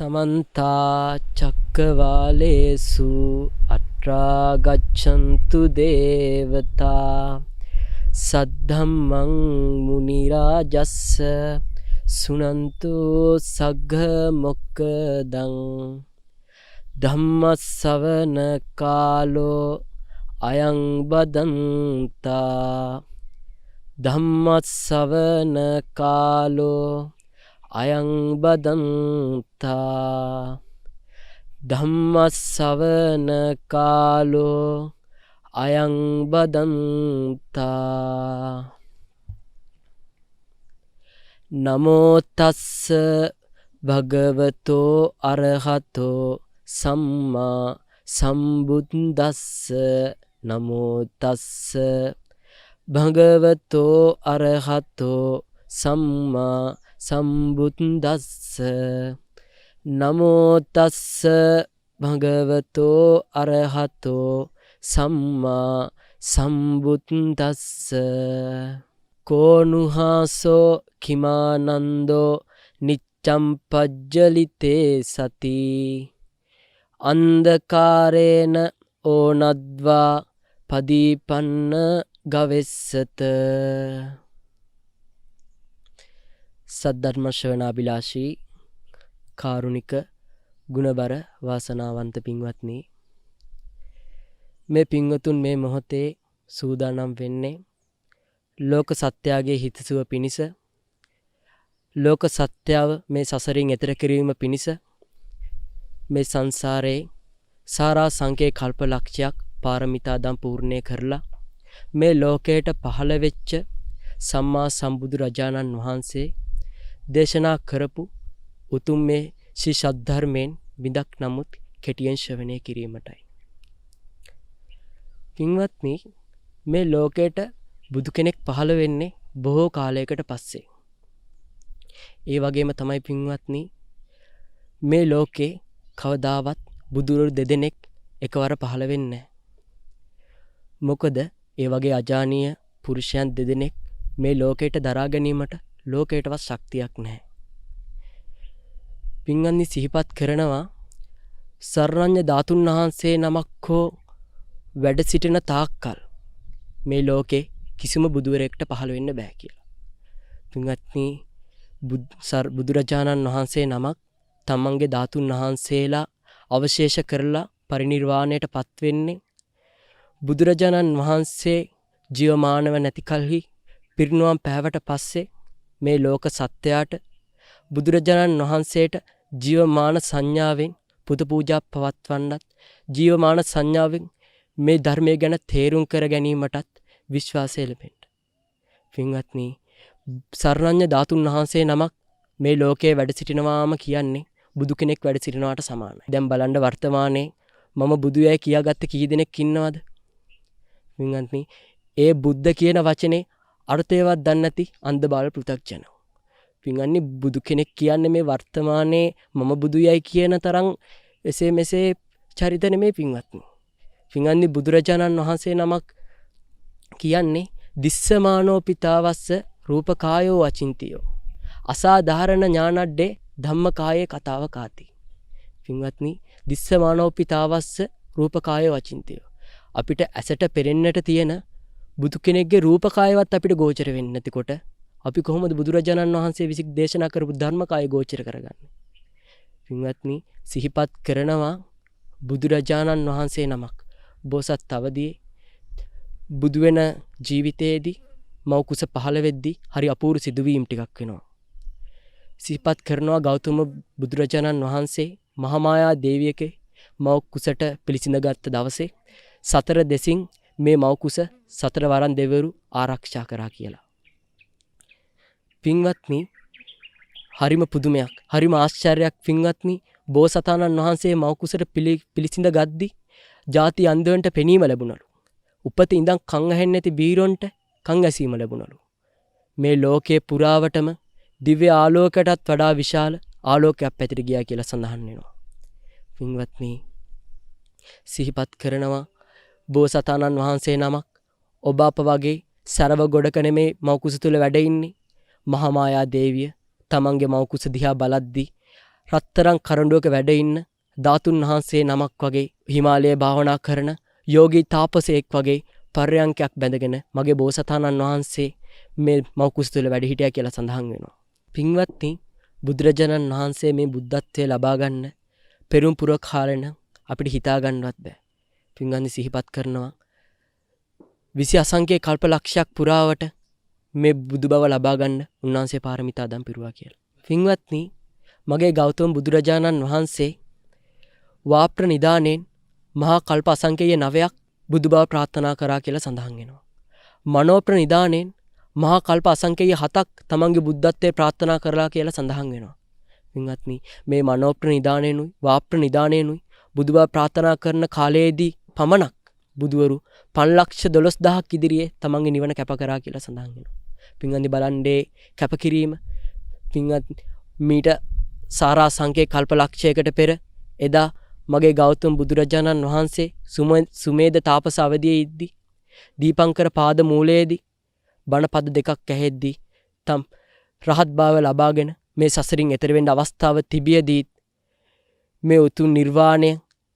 समन्ता चक्रवालेषु अत्रा गच्छन्तु देवता सद्धम्मं मुनिराजस्स सुनन्तु सग्गमोक्खदं धम्मश्रवण कालो अयं बदन्ता धम्मश्रवण कालो अयं बदन्ता धम्मश्रवण कालो अयं बदन्ता नमो तस्स भगवतो अरहतो सम्मा सम्बुद्दस्स नमो तस्स भगवतो अरहतो सम्मा सम्बुद्दस्स नमो तस्स भगवतो अरहतो सम्मा सम्बुद्दस्स कोनुहासो किमानन्दो नित्यं पज्जलिते सति अंधकारेण ओनद्वा पदीपन्न गवेස්සත සද්ධර්ම ශ්‍රවණාබිලාෂී කාරුණික ගුණබර වාසනාවන්ත පින්වත්නි, මේ පින්වතුන් මේ මොහොතේ සූදානම් වෙන්නේ ලෝක සත්‍යයේ හිතසුව පිණිස, ලෝක සත්‍යව මේ සසරින් එතර කිරීම පිණිස මේ සංසාරේ සාරා සංකේ කල්ප ලක්ෂයක් පාරමිතා දම් පූර්ණේ කරලා මේ ලෝකයට පහළ වෙච්ච සම්මා සම්බුදු රජාණන් වහන්සේ දේශනා කරපු උතුම් මේ ශ්‍රී සද්ධර්මයෙන් විදක් නමුත් කෙටියෙන් ශ්‍රවණය කිරීමටයි. පින්වත්නි, මේ ලෝකයට බුදු කෙනෙක් පහළ වෙන්නේ බොහෝ කාලයකට පස්සේ. ඒ වගේම තමයි පින්වත්නි, මේ ලෝකේ කවදාවත් බුදුවරු දෙදෙනෙක් එකවර පහළ වෙන්නේ නැහැ. මොකද ඒ වගේ අජානීය පුරුෂයන් දෙදෙනෙක් මේ ලෝකයට දරා ගැනීමට ලෝකයටවත් ශක්තියක් නැහැ. පින්වත්නි, සිහිපත් කරනවා සර්වඥ ධාතුන් වහන්සේ නමක් හෝ වැඩ සිටින තාක්කල් මේ ලෝකේ කිසිම බුදුවරයෙක්ට පහළ වෙන්න බෑ කියලා. පින්වත්නි, බුදුරජාණන් වහන්සේ නමක් තමන්ගේ ධාතුන් වහන්සේලා අවශේෂ කරලා පරිනිර්වාණයට පත් වෙන්නේ බුදුරජාණන් වහන්සේ ජීවමානව නැති කලෙහි පිරිනුවම් පෑවට පස්සේ මේ ලෝක සත්‍යයට බුදුරජාණන් වහන්සේට ජීවමාන සංඥාවෙන් පුද පූජා පවත්වන්නත්, ජීවමාන සංඥාවෙන් මේ ධර්මය ගැන තේරුම් කර ගැනීමටත් විශ්වාසය ලැබෙන්න. පින්වත්නි, සර්වඥ ධාතුන් වහන්සේ නමක් මේ ලෝකයේ වැඩ සිටිනවාම කියන්නේ බුදු කෙනෙක් වැඩ සිටිනවාට සමානයි. දැන් බලන්න වර්තමානයේ මම බුදුයයි කියාගත්ත කී දෙනෙක් ඉන්නවද? පින්වත්නි, ඒ බුද්ධ කියන වචනේ අර්ථයවත් දන්නේ නැති අන්ධ බාල පෘථග්ජනෝ. පින්වත්නි, බුදු කෙනෙක් කියන්නේ මේ වර්තමානයේ මම බුදුයයි කියන තරම් එසේ මෙසේ චරිත නෙමේ පින්වත්නි. පින්වත්නි, බුදුරජාණන් වහන්සේ නමක් කියන්නේ දිස්සමානෝ පිතාවස්ස රූපකායෝ අචින්තියෝ අසාධාරණ ඥානඩ්ඩේ ධම්මකායේ කතාව කාති. පින්වත්නි, දිස්සමානෝ පිතාවස්ස රූපකායෝ අචින්තියෝ, අපිට ඇසට පෙරෙන්නට තියෙන බුදු කෙනෙක්ගේ රූපකායවත් අපිට ගෝචර වෙන්නේ නැතිකොට අපි කොහොමද බුදුරජාණන් වහන්සේ විසින් දේශනා කරපු ධර්මකාය ගෝචර කරගන්නේ? පින්වත්නි, සිහිපත් කරනවා බුදුරජාණන් වහන්සේ නමක් බෝසත් අවදියේ බුදු වෙන ජීවිතයේදී මව් කුස පහළ වෙද්දී හරි අපූර්ව සිදුවීම් ටිකක් වෙනවා. සිහිපත් කරනවා ගෞතම බුදුරජාණන් වහන්සේ මහාමායා දේවියගේ මව් කුසට පිළිසිඳගත් දවසේ සතර දෙසින් මේ මව් කුස සතර වරන් දෙවිවරු ආරක්ෂා කරා කියලා. පින්වත්නි, හරිම පුදුමයක්, හරිම ආශ්චර්යයක්. පින්වත්නි, බෝසතාණන් වහන්සේ මව් කුසට පිළිසිඳ ගද්දී ಜಾති අන්ධයන්ට පෙනීම ලැබුණලු. උපත ඉඳන් කන් ඇහෙන්නේ නැති බීරොන්ට කන් ඇසීම ලැබුණලු. මේ ලෝකයේ පුරාවටම දිව්‍ය ආලෝකයටත් වඩා විශාල ආලෝකයක් පැතිර ගියා කියලා සඳහන් වෙනවා. පින්වත්නි, සිහිපත් කරනවා බෝසතාණන් වහන්සේ නමක් ඔබ අප වගේ සරව ගොඩක නෙමේ මව් කුස තුල වැඩ ඉන්නේ. මහාමායා දේවිය තමන්ගේ මව් කුස දිහා බලද්දී රත්තරන් කරඬුවක වැඩ ඉන්න ධාතුන් වහන්සේ නමක් වගේ හිමාලයේ භාවනා කරන යෝගී තාපසයෙක් වගේ පර්යංකයක් බැඳගෙන මගේ බෝසතාණන් වහන්සේ මේ මව් කුස තුළ වැඩ හිටියා කියලා සඳහන් වෙනවා. පින්වත්නි, බුදුරජාණන් වහන්සේ මේ බුද්ධත්වයේ ලබා ගන්න පෙරම් පුර කාලෙන අපිට හිතා ගන්නවත් බෑ. පින්වත්නි, සිහිපත් කරනවා 20 අසංඛ්‍ය කල්ප ලක්ෂයක් පුරාවට මේ බුදු බව ලබා ගන්න උන්වහන්සේ පාරමිතා දන් පිරුවා කියලා. පින්වත්නි, මගේ ගෞතම බුදුරජාණන් වහන්සේ වාප්‍ර නිදානෙන් මහා කල්ප අසංඛ්‍ය 9ක් බුදු බව ප්‍රාර්ථනා කරා කියලා සඳහන් වෙනවා. මනෝප්‍ර නිදානෙන් මහා කල්ප අසංඛ්‍ය 7ක් තමන්ගේ බුද්ධත්වයේ ප්‍රාර්ථනා කරලා කියලා සඳහන් වෙනවා. පින්වත්නි, මේ මනෝප්‍ර නිදානෙනුයි වාප්‍ර නිදානෙනුයි බුදු බව ප්‍රාර්ථනා කරන කාලයේදී පමණක් බුදුවරු 5,12,000ක් ඉදිරියේ තමන්ගේ නිවන කැප කරා කියලා සඳහන් වෙනවා. පින්වත්නි, බලන්නේ කැපකිරීම. පින්වත්නි, මීට සාරා සංඛ්‍ය කල්ප ලක්ෂයකට පෙර එදා මගේ ගෞතම බුදුරජාණන් වහන්සේ සුමේද තාපස අවදියේ ඉද්දී දීපංකර පාද මූලයේදී බණ පද දෙකක් ඇහෙද්දී තම් රහත් භාව ලබාගෙන මේ සසරින් එතර වෙන්න අවස්ථාව තිබියදී මේ උතුම් නිර්වාණය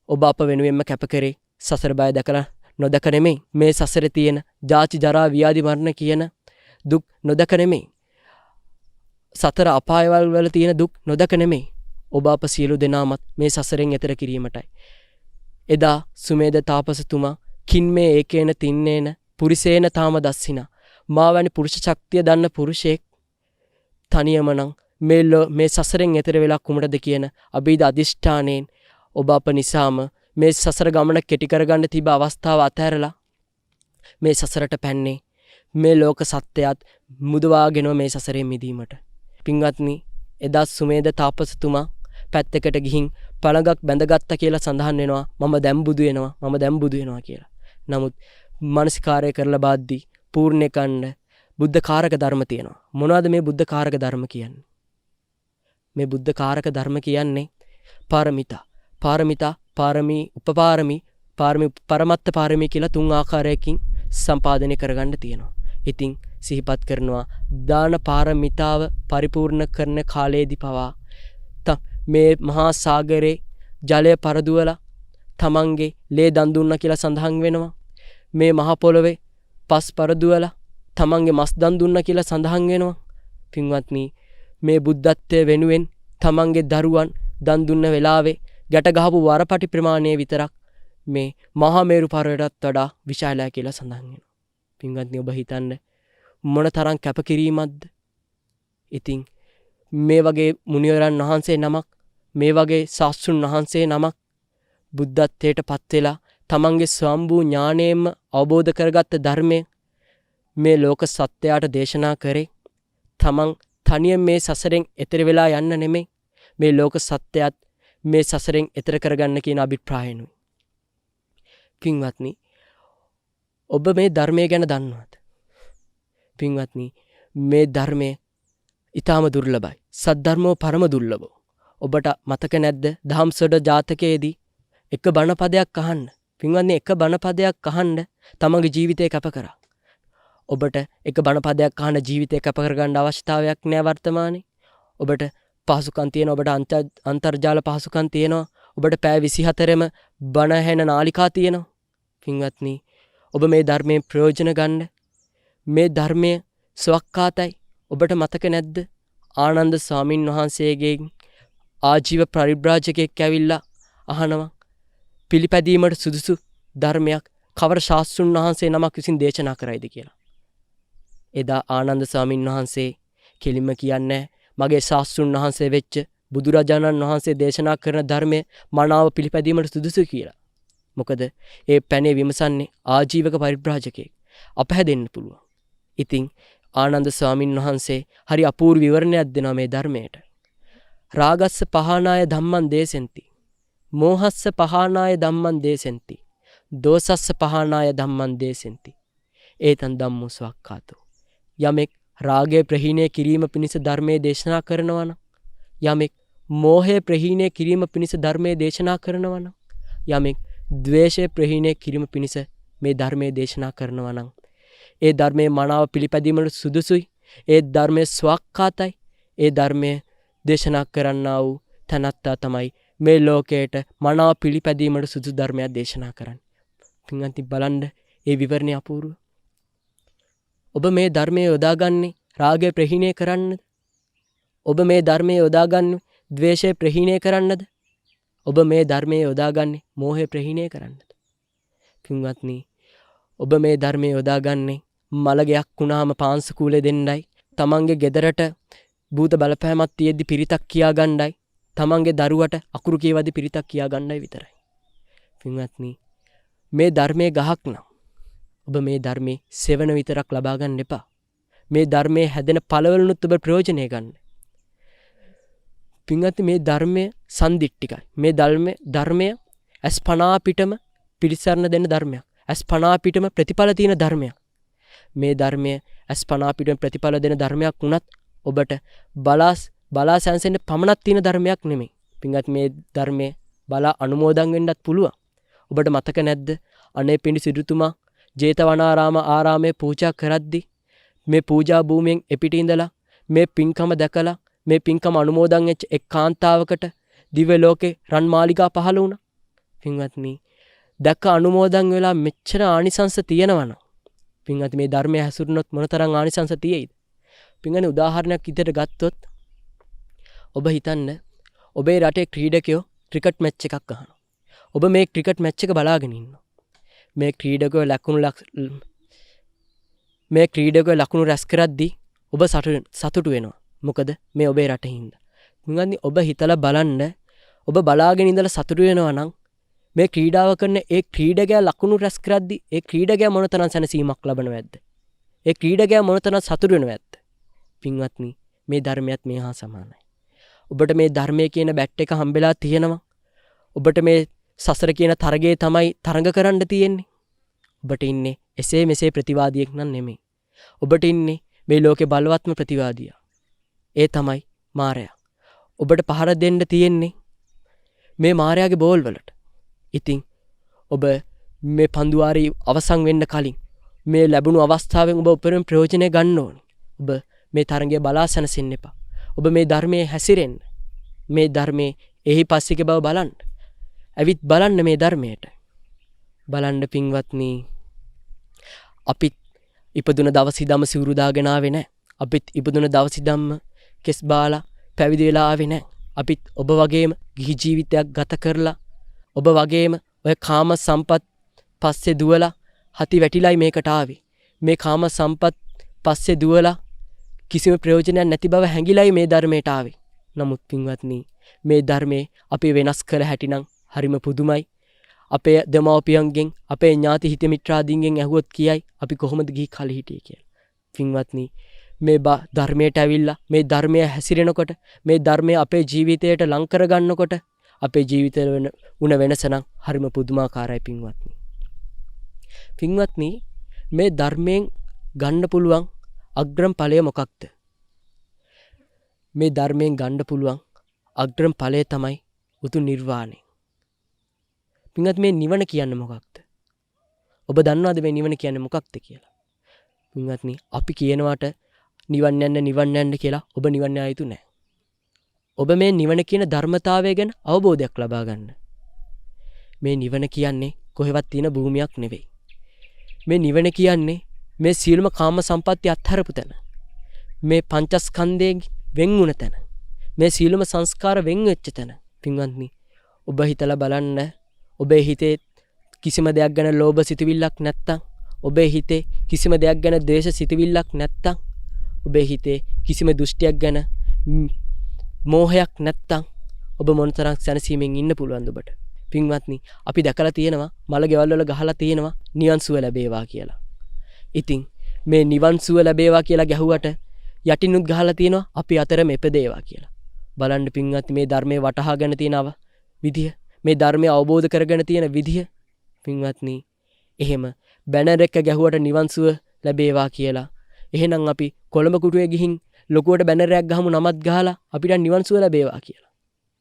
ඔබ අප වෙනුවෙන්ම කැප කරේ. සසර බය දැකලා නොදක නෙමෙයි, මේ සසරේ තියෙන ජාති ජරා ව්‍යාධි මරණ කියන දුක් නොදක නෙමෙයි, සතර අපායවල වල තියෙන දුක් නොදක නෙමෙයි, ඔබ අප සියලු දෙනාමත් මේ සසරෙන් එතර කිරීමටයි. එදා සුමේද තාපසතුමා කින්මේ ඒකේන තින්නේන පුරිසේන තාම දස්සිනා, මා වැනි පුරුෂ ශක්තිය දන්න පුරුෂයෙක් තනියම නම් මේ සසරෙන් එතර වෙලා කුමටද කියන අභීද අධිෂ්ඨානයෙන් ඔබ අප නිසාම මේ සසර ගමන කෙටි කරගන්න තිබ අවස්ථාව අතහැරලා මේ සසරට පැන්නේ මේ ලෝක සත්‍යයත් මුදවාගෙන මේ සසරේ මිදීමට. පින්වත්නි, එදා සුමේද තාපසතුමා පැත්තකට ගිහින් පළඟක් බැඳගත්තා කියලා සඳහන් වෙනවා. මම දැන් බුදු වෙනවා කියලා. නමුත් මානසිකාරය කරලා බාද්දී පූර්ණේ කන්න බුද්ධ කාරක ධර්ම තියෙනවා. මොනවද මේ බුද්ධ කාරක ධර්ම කියන්නේ? මේ බුද්ධ කාරක ධර්ම කියන්නේ පාරමිතා, පාරමී, උපපාරමී, පරමත්ත පාරමී කියලා 3 ආකාරයකින් සම්පාදනය කරගන්න තියෙනවා. ඉතින් සිහිපත් කරනවා දාන පාරමිතාව පරිපූර්ණ කරන කාලයේදී පවා මේ මහා සාගරේ ජලය පරදුවලා තමන්ගේ ලේ දන් දුන්නා කියලා සඳහන් වෙනවා. මේ මහ පොළොවේ පස් පරදුවලා තමන්ගේ මස් දන් දුන්නා කියලා සඳහන් වෙනවා. පින්වත්නි, මේ බුද්ධත්වයේ වෙනුවෙන් තමන්ගේ දරුවන් දන් දුන්න වෙලාවේ ගැට ගහපු වරපටි ප්‍රමාණය විතරක් මේ මහා මේරු පර්වතයටත් වඩා විශාලයි කියලා සඳහන් වෙනවා. පින්වත්නි, ඔබ හිතන්න මොන තරම් කැපකිරීමක්ද? ඉතින් මේ වගේ මුනිවරයන් වහන්සේ නමක්, මේ වගේ ශාස්ත්‍රුන් වහන්සේ නමක් බුද්ධත්වයට පත් වෙලා තමන්ගේ ස්වම්භූ ඥාණයෙන්ම අවබෝධ කරගත්ත ධර්මය මේ ලෝක සත්‍යයට දේශනා කරේ. තමන් තනියෙන් මේ සසරෙන් එතර වෙලා යන්න නෙමෙයි, මේ ලෝක සත්‍යයත් මේ සසරෙන් එතර කරගන්න කියන අභිප්‍රායනුයි. පින්වත්නි, ඔබ මේ ධර්මය ගැන දන්නවද? පින්වත්නි, මේ ධර්මය ඊටාම දුර්ලභයි. සද්ධර්මෝ පරම දුර්ලභෝ. ඔබට මතක නැද්ද දහම්සොඬ ජාතකයේදී එක බණ පදයක් අහන්න. පින්වත්නි, එක බණ පදයක් අහන්න තමන්ගේ ජීවිතය කැප කරා. ඔබට එක බණ පදයක් අහන්න ජීවිතය කැප කරගන්න අවශ්‍යතාවයක් නෑ වර්තමානයේ. ඔබට පහසුකම් තියෙනවා, ඔබට අන්තර්ජාල පහසුකම් තියෙනවා, ඔබට පැය 24ෙම බණ ඇහෙන නාලිකා තියෙනවා. පින්වත්නි, ඔබ මේ ධර්මයෙන් ප්‍රයෝජන ගන්න. මේ ධර්මය ස්වකහාතයි. ඔබට මතක නැද්ද ආනන්ද ස්වාමින් වහන්සේගේ ආජීව පරිබ්‍රාජකයෙක් ඇවිල්ලා අහනවා පිළිපැදීමට සුදුසු ධර්මයක් කවර ශාස්ත්‍රුන් වහන්සේ නමක් විසින් දේශනා කරයිද කියලා. එදා ආනන්ද ස්වාමින් වහන්සේ කෙලින්ම කියන්නේ මගේ ශාස්ත්‍රුන් වහන්සේ වෙච්ච බුදුරජාණන් වහන්සේ දේශනා කරන ධර්මය මනාව පිළිපැදීමට සුදුසු කියලා. මොකද ඒ පැනේ විමසන්නේ ආජීවක පරිබ්‍රාජකයෙක්. අපහැදෙන්න පුළුවන්. ඉතින් ආනන්ද ස්වාමින් වහන්සේ හරි අපූර්ව විවරණයක් දෙනවා මේ ධර්මයට. රාගස්ස පහනාය ධම්මං දේසෙන්ති, මෝහස්ස පහනාය ධම්මං දේසෙන්ති, දෝසස්ස පහනාය ධම්මං දේසෙන්ති. ඒතන් ධම්මෝ ස්වක්ඛාතෝ. යමෙක් රාගය ප්‍රහීණය කිරීම පිණිස ධර්මයේ දේශනා කරනවා නම්, යමෙක් මෝහය ප්‍රහීණය කිරීම පිණිස ධර්මයේ දේශනා කරනවා නම්, යමෙක් ද්වේෂය ප්‍රහීණය කිරීම පිණිස මේ ධර්මයේ දේශනා කරනවා නම්, ඒ ධර්මයේ මනාව පිළිපැදීමට සුදුසුයි. ඒ ධර්මයේ ස්වකහාතයි. ඒ ධර්මයේ දේශනා කරන්නා වූ තැනැත්තා තමයි මේ ලෝකයට මනා පිළිපැදීමට සුදුසු ධර්මයක් දේශනා කරන්නේ. පින්වත්නි බලන්න ඒ විවරණය අපූර්ව. ඔබ මේ ධර්මයේ යොදාගන්නේ රාගය ප්‍රහීණය කරන්නද? ඔබ මේ ධර්මයේ යොදාගන්නේ ද්වේෂය ප්‍රහීණය කරන්නද? ඔබ මේ ධර්මයේ යොදාගන්නේ මෝහය ප්‍රහීණය කරන්නද? පින්වත්නි ඔබ මේ ධර්මයේ යොදාගන්නේ මලගයක් වුණාම පාංශකූලේ දෙන්නයි, තමන්ගේ ගෙදරට භූත බලපෑමක් තියෙද්දි පිරිතක් කියා ගන්නයි, තමන්ගේ දරුවට අකුරු කියවද්දි පිරිතක් කියා ගන්නයි විතරයි. පින්වත්නි මේ ධර්මයේ ගහක් නම් ඔබ මේ ධර්මයේ සෙවණ විතරක් ලබා ගන්න එපා. මේ ධර්මයේ හැදෙන පළවලුනුත් ඔබ ප්‍රයෝජනය ගන්න. පින්වත්නි මේ ධර්මය සන්දිට්ඨිකයි. මේ ධර්මය අස්පනා පිටම පිළිසරණ දෙන ධර්මයක්. අස්පනා පිටම ප්‍රතිඵල තියෙන ධර්මයක්. මේ ධර්මය අස්පනා පිටම ප්‍රතිඵල දෙන ධර්මයක් වුණත් ඔබට බලා සැනසෙන්න පමණක් තියෙන ධර්මයක් නෙමෙයි. පින්වත් මේ ධර්මයේ බලා අනුමෝදන් වෙන්නත් පුළුවන්. ඔබට මතක නැද්ද අනේ පිඬු සිටුතුමා ජේතවනාරාම ආරාමයේ පූජා කරද්දී මේ පූජා භූමියෙන් එපිට ඉඳලා මේ පින්කම දැකලා මේ පින්කම අනුමෝදන් වෙච්ච එක් කාන්තාවකට දිව්‍ය ලෝකේ රන් මාලිගා පහළ වුණා. පින්වත්නි දැක අනුමෝදන් වෙලා මෙච්චර ආනිසංස තියෙනවනම් පින්වත්නි මේ ධර්මයේ හැසිරුණොත් මොනතරම් ආනිසංස තියෙයිද? පින්වත්නි උදාහරණයක් විදිහට ගත්තොත් ඔබ හිතන්න ඔබේ රටේ ක්‍රීඩකයෝ ක්‍රිකට් මැච් එකක් අහනවා. ඔබ මේ ක්‍රිකට් මැච් එක බලාගෙන ඉන්නවා. මේ ක්‍රීඩකයෝ ලකුණු රැස් කරද්දී ඔබ සතුටු වෙනවා. මොකද මේ ඔබේ රටේ හින්දා. පින්වත්නි ඔබ හිතලා බලන්න ඔබ බලාගෙන ඉඳලා සතුටු වෙනවා නම් මේ ක්‍රීඩාව කරන ඒ ක්‍රීඩකයා ලකුණු රැස් කරද්දී ඒ ක්‍රීඩකයා මොනතරම් සැනසීමක් ලබනවද? ඒ ක්‍රීඩකයා මොනතරම් සතුටු වෙනවද? පින්වත්නි මේ ධර්මයත් මේ හා සමානයි. ඔබට මේ ධර්මයේ කියන බැට් එක හම්බෙලා තියෙනවා. ඔබට මේ සසර කියන තරගයේ තමයි තරඟ කරන්න තියෙන්නේ. ඔබට ඉන්නේ එසේ මෙසේ ප්‍රතිවාදියෙක් නම් නෙමෙයි. ඔබට ඉන්නේ මේ ලෝකේ බලවත්ම ප්‍රතිවාදියා. ඒ තමයි මාරයා. ඔබට පහර දෙන්න තියෙන්නේ මේ මාරයාගේ බෝල් වලට. ඉතින් ඔබ මේ පන්දුවාරේ අවසන් වෙන්න කලින් මේ ලැබුණු අවස්ථාවෙන් ඔබ උපරිම ප්‍රයෝජනය ගන්න ඕනේ. ඔබ මේ තරඟය බලා සැනසෙන්න එපා. ඔබ මේ ධර්මයේ හැසිරෙන්න. මේ ධර්මයේ එහි පස්සික බව බලන්න. ඇවිත් බලන්න මේ ධර්මයට. බලන්න පින්වත්නි අපිත් ඉපදුන දවස් ඉදම සිවුරු දාගෙන ආවේ නැහැ. අපිත් ඉපදුන දවස් ඉදම්ම කෙස් බාලා පැවිදි වෙලා ආවේ නැහැ. අපිත් ඔබ වගේම ගිහි ජීවිතයක් ගත කරලා ඔබ වගේම ඔය කාම සම්පත් පස්සේ දුවලා හති වැටිලයි මේකට ආවේ. මේ කාම සම්පත් පස්සේ දුවලා කිසිම ප්‍රයෝජනයක් නැති බව හැඟිලයි මේ ධර්මයට ආවේ. නමුත් පින්වත්නි මේ ධර්මයේ අපි වෙනස් කළ හැටිනම් හරිම පුදුමයි. අපේ දෙමව්පියන්ගෙන් අපේ ඥාති හිත මිත්‍රාදීන්ගෙන් ඇහුවොත් කියයි අපි කොහොමද ගිහි කලී හිටියේ කියලා. පින්වත්නි මේ ධර්මයට ඇවිල්ලා මේ ධර්මය හැසිරෙනකොට මේ ධර්මය අපේ ජීවිතයට ලං කර ගන්නකොට අපේ ජීවිතවල වුණ වෙනස නම් හරිම පුදුමාකාරයි පින්වත්නි. පින්වත්නි මේ ධර්මයෙන් ගන්න පුළුවන් අග්‍රම ඵලය මොකක්ද? මේ ධර්මයෙන් ගන්න පුළුවන් අග්‍රම ඵලය තමයි උතුම් නිර්වාණය. පින්වත් මේ නිවන කියන්නේ මොකක්ද? ඔබ දන්නවද මේ නිවන කියන්නේ මොකක්ද කියලා? පින්වත්නි අපි කියනවාට නිවන් යන්න කියලා ඔබ නිවන් යා යුතු නැහැ. ඔබ මේ නිවන කියන ධර්මතාවය ගැන අවබෝධයක් ලබා ගන්න. මේ නිවන කියන්නේ කොහෙවත් තියෙන භූමියක් නෙවෙයි. මේ නිවන කියන්නේ මේ සියලුම කාම සම්පatti අත්හැරපු තැන. මේ පංචස්කන්ධයෙන් වෙන් වුණ තැන. මේ සියලුම සංස්කාර වෙන් වෙච්ච තැන. පින්වත්නි ඔබ හිතලා බලන්න ඔබේ හිතේ කිසිම දෙයක් ගැන ලෝභ සිතුවිල්ලක් නැත්තම්, ඔබේ හිතේ කිසිම දෙයක් ගැන ද්වේෂ සිතුවිල්ලක් නැත්තම්, ඔබේ හිතේ කිසිම දෘෂ්ටියක් ගැන මෝහයක් නැත්තම් ඔබ මොනතරම් සැනසීමෙන් ඉන්න පුළුවන්ද ඔබට? පින්වත්නි අපි දැකලා තියෙනවා මල ගෙවල් වල ගහලා තියෙනවා නිවන් සුව ලැබේවා කියලා. ඉතින් මේ නිවන් සුව ලැබේවා කියලා ගැහුවට යටිනුත් ගහලා තියෙනවා අපි අතරම එපදේවා කියලා. බලන්න පින්වත්නි මේ ධර්මයේ වටහාගෙන තියෙනව විදිය, මේ ධර්මය අවබෝධ කරගෙන තියෙන විදිය. පින්වත්නි එහෙම බැනර් එක ගැහුවට නිවන් සුව ලැබේවා කියලා. එහෙනම් අපි කොළඹ කුටුවේ ගිහින් ලොකුවට බැනරයක් ගහමු නමත් ගහලා අපිට නිවන් සුව ලැබේවා කියලා.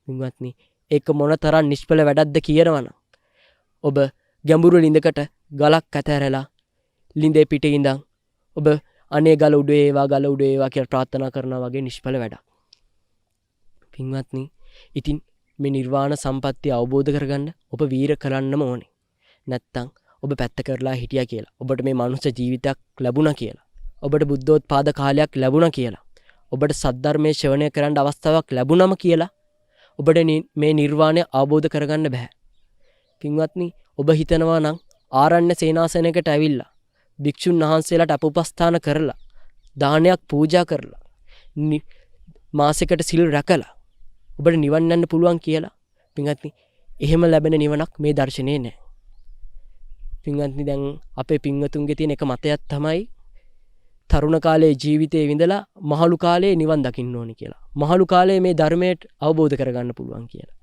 පින්වත්නි ඒක මොනතරම් නිෂ්ඵල වැඩක්ද කියනවනම් ඔබ ගැඹුරු ලිඳකට ගලක් අතහැරලා ලිඳේ පිටේ ඉඳන් ඔබ අනේ ගල උඩ ඒවා කියලා ප්‍රාර්ථනා කරනවා වගේ නිෂ්ඵල වැඩක්. පින්වත්නි ඉතින් මේ නිර්වාණ සම්පත්තිය අවබෝධ කරගන්න ඔබ වීර කරන්නම ඕනේ. නැත්තම් ඔබ පැත්ත කරලා හිටියා කියලා. ඔබට මේ මනුෂ්‍ය ජීවිතයක් ලැබුණා කියලා. ඔබට බුද්ධෝත්පාද කාලයක් ලැබුණා කියලා. ඔබට සද්ධර්මයේ ශ්‍රවණය කරන්න අවස්ථාවක් ලැබුණම කියලා ඔබට මේ නිර්වාණය අවබෝධ කරගන්න බෑ. පින්වත්නි, ඔබ හිතනවා නම් ආරණ්‍ය සේනාසනයකට ඇවිල්ලා භික්ෂුන් වහන්සේලාට අපඋපස්ථාන කරලා දානයක් පූජා කරලා මාසෙකට සිල් රැකලා ඔබට නිවන් යන්න පුළුවන් කියලා. පින්වත්නි, එහෙම ලැබෙන නිවනක් මේ දර්ශනේ නැහැ. පින්වත්නි, දැන් අපේ පින්වතුන්ගේ තියෙන එක මතයක් තමයි තරුණ කාලයේ ජීවිතේ විඳලා මහලු කාලයේ නිවන් දකින්න ඕනි කියලා. මහලු කාලයේ මේ ධර්මයට අවබෝධ කරගන්න පුළුවන් කියලා.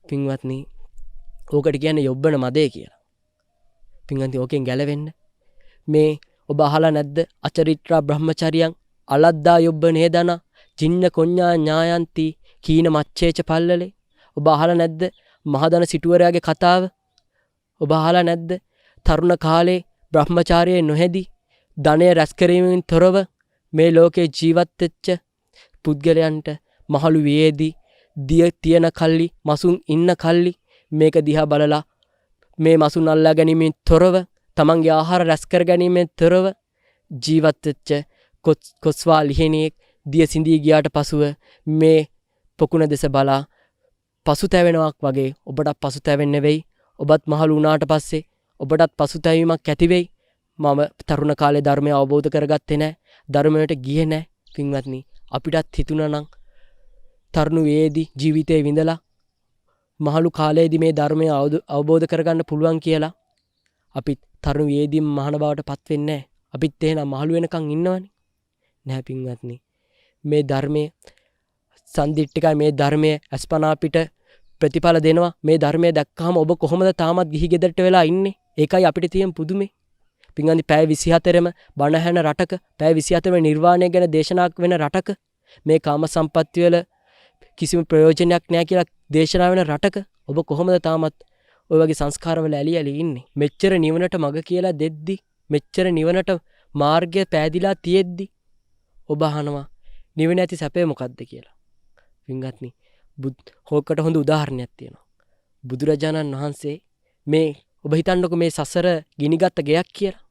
පින්වත්නි, ඕකට කියන්නේ යොබ්බන මදේ කියලා. පින්වත්නි, ඕකෙන් ගැලවෙන්න මේ ඔබ අහලා නැද්ද? අචරිත්‍රා බ්‍රහ්මචරියං අලද්දා යොබ්බ නේදන ජින්න කොඤ්ඤා ඥායන්ති කීන මච්චේච පල්ලලේ. ඔබ අහලා නැද්ද මහදන සිටුවරයාගේ කතාව? ඔබ අහලා නැද්ද තරුණ කාලේ බ්‍රහ්මචාරයේ නොහැදී ධනය රැස් කිරීමෙන් තොරව මේ ලෝකේ ජීවත් වෙච්ච පුද්ගලයන්ට මහලු වේදී දිය තියෙන කල්ලි මසුන් ඉන්න කල්ලි මේක දිහා බලලා මේ මසුන් අල්ලා ගැනීමෙන් තොරව තමන්ගේ ආහාර රැස් කර ගැනීමෙන් තොරව ජීවත් වෙච්ච කොස්වා ලිහිණියෙක් දිය සිඳී ගියාට පසුව මේ පොකුණ දෙස බලා පසුතැවෙනවක් වගේ ඔබට පසුතැවෙන්න වෙයි. ඔබත් මහලු වුණාට පස්සේ ඔබටත් පසුතැවීමක් ඇති වෙයි. මම තරුණ කාලේ ධර්මය අවබෝධ කරගත්තේ නැහැ. ධර්මයට ගියේ නැහැ. පින්වත්නි, අපිටත් හිතුණා නම් තරුණ වේදී ජීවිතේ විඳලා මහලු කාලයේදී මේ ධර්මය අවබෝධ කරගන්න පුළුවන් කියලා අපිත් තරුණ වේදීම මහාන බවට පත් වෙන්නේ නැහැ. අපිත් එහෙනම් මහලු වෙනකන් ඉන්නවනේ. නැහැ පින්වත්නි. මේ ධර්මයේ සම්දිට්ඨිකයි. මේ ධර්මයේ අස්පනා පිට ප්‍රතිඵල දෙනවා. මේ ධර්මයේ දැක්කහම ඔබ කොහොමද තාමත් ගිහි ගෙදරට වෙලා ඉන්නේ? ඒකයි අපිට තියෙන පුදුමේ. පින්වත්නි, පැය 24ම බණ ඇහෙන රටක, පැය 24ම නිර්වාණය ගැන දේශනාවක් වෙන රටක, මේ කාම සම්පත්තිය වල කිසිම ප්‍රයෝජනයක් නැහැ කියලා දේශනා වෙන රටක ඔබ කොහොමද තාමත් ඔය වගේ සංස්කාරවල ඇලි ඇලි ඉන්නේ? මෙච්චර නිවනට මග කියලා දෙද්දි, මෙච්චර නිවනට මාර්ගය පෑදිලා තියෙද්දි ඔබ අහනවා නිවන ඇති සැපේ මොකද්ද කියලා. පින්වත්නි, හොකට හොඳ උදාහරණයක් තියෙනවා. බුදුරජාණන් වහන්සේ මේ ඔබ හිතන්නකො මේ සසර ගිනිගත් ගෙයක් කියලා.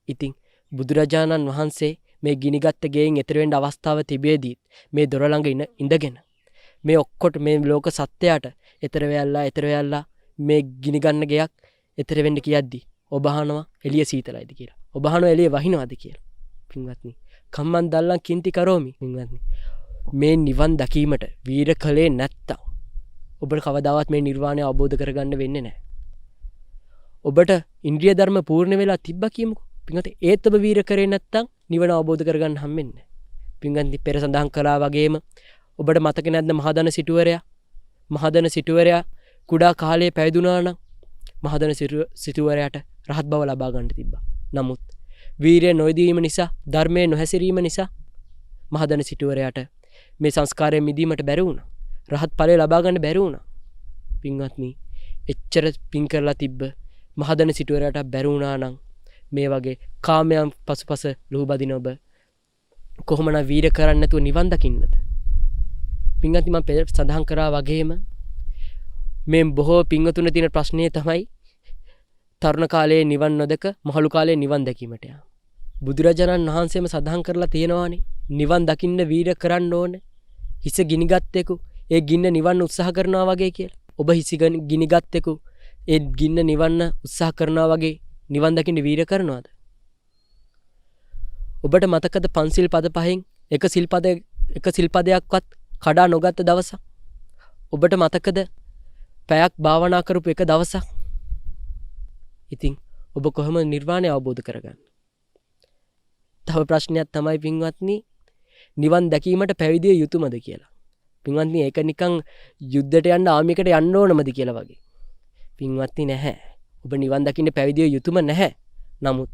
ඉතින් බුදුරජාණන් වහන්සේ මේ ගිනිගත් ගෙයින් එතර වෙන්න අවස්ථාව තිබෙදී මේ දොර ළඟ ඉඳගෙන මේ ඔක්කොට මේ ලෝක සත්‍යයට එතර වෙයල්ලා මේ ගිනිගන්න ගෙයක් එතර වෙන්න කියද්දි ඔබ අහනවා එළිය සීතලයිද කියලා. ඔබ අහනවා එළිය වහිනවද කියලා. පින්වත්නි, කම්මන් දල්ලන් කිංති කරෝමි. පින්වත්නි, මේ නිවන් දකීමට වීර කලේ නැත්තම් ඔබට කවදාවත් මේ නිර්වාණය අවබෝධ කරගන්න වෙන්නේ නැහැ. ඔබට ඉන්ද්‍රිය ධර්ම පූර්ණ වෙලා තිබ්බා කියමුකෝ. පින්වත්නි, ඒත් ඔබ වීර කරේ නැත්තම් නිවන අවබෝධ කරගන්න හම්බෙන්නේ නැහැ. පින්වත්නි, පෙර සඳහන් කළා වගේම ඔබට මතක නැද්ද මහදන සිටුවරයා කුඩා කාලයේ පැවිදුණා නම් මහදන සිටුවරයාට රහත් බව ලබා ගන්න තිබ්බා. නමුත් වීරිය නොයදීම නිසා, ධර්මයේ නොහැසිරීම නිසා මහදන සිටුවරයාට මේ සංස්කාරයෙන් මිදීමට බැරි වුණා. රහත් ඵලය ලබා ගන්න බැරි වුණා. පින්වත්නි, එච්චර පින් කරලා තිබ්බ මහදන සිටුවරයාට බැරි වුණා නම් මේ වගේ කාමයන් පසුපස ලුහුබදින ඔබ කොහොමද වීර කරන්නේ නැතුව නිවන් දකින්නද? පින්වත්නි, මම සඳහන් කරා වගේම මේ බොහෝ පින්වතුන් තියෙන ප්‍රශ්නේ තමයි තරුණ කාලයේ නිවන් නොදක මහලු කාලයේ නිවන් දැකීමට යා. බුදුරජාණන් වහන්සේම සඳහන් කරලා තියෙනවානේ නිවන් දකින්න වීර කරන්න ඕනේ. හිස ගිනිගත්තෙකු ඒ ගින්න නිවන්න උත්සාහ කරනවා වගේ කියලා. ඔබ හිස ගිනිගත්තෙකු ඒ ගින්න නිවන්න උත්සාහ කරනවා වගේ නිවන් දකින්න වීර කරනවද? ඔබට මතකද පන්සිල් පද පහෙන් එක සිල්පදයක්වත් කඩා නොගත්ත දවසක්? ඔබට මතකද පැයක් භාවනා කරපු එක දවසක්? ඉතින් ඔබ කොහොමද නිර්වාණය අවබෝධ කරගන්නේ? තව ප්‍රශ්නයක් තමයි පින්වත්නි, නිවන් දැකීමට පැවිදිය යුතුයමද කියලා. පින්වත්නි, ඒක නිකන් යුද්ධයට යන්න ආමිකට යන්න ඕනමද කියලා වගේ. පින්වත්නි, නැහැ. ඔබ නිවන් දකින්න පැවිදිය යුතුයම නැහැ. නමුත්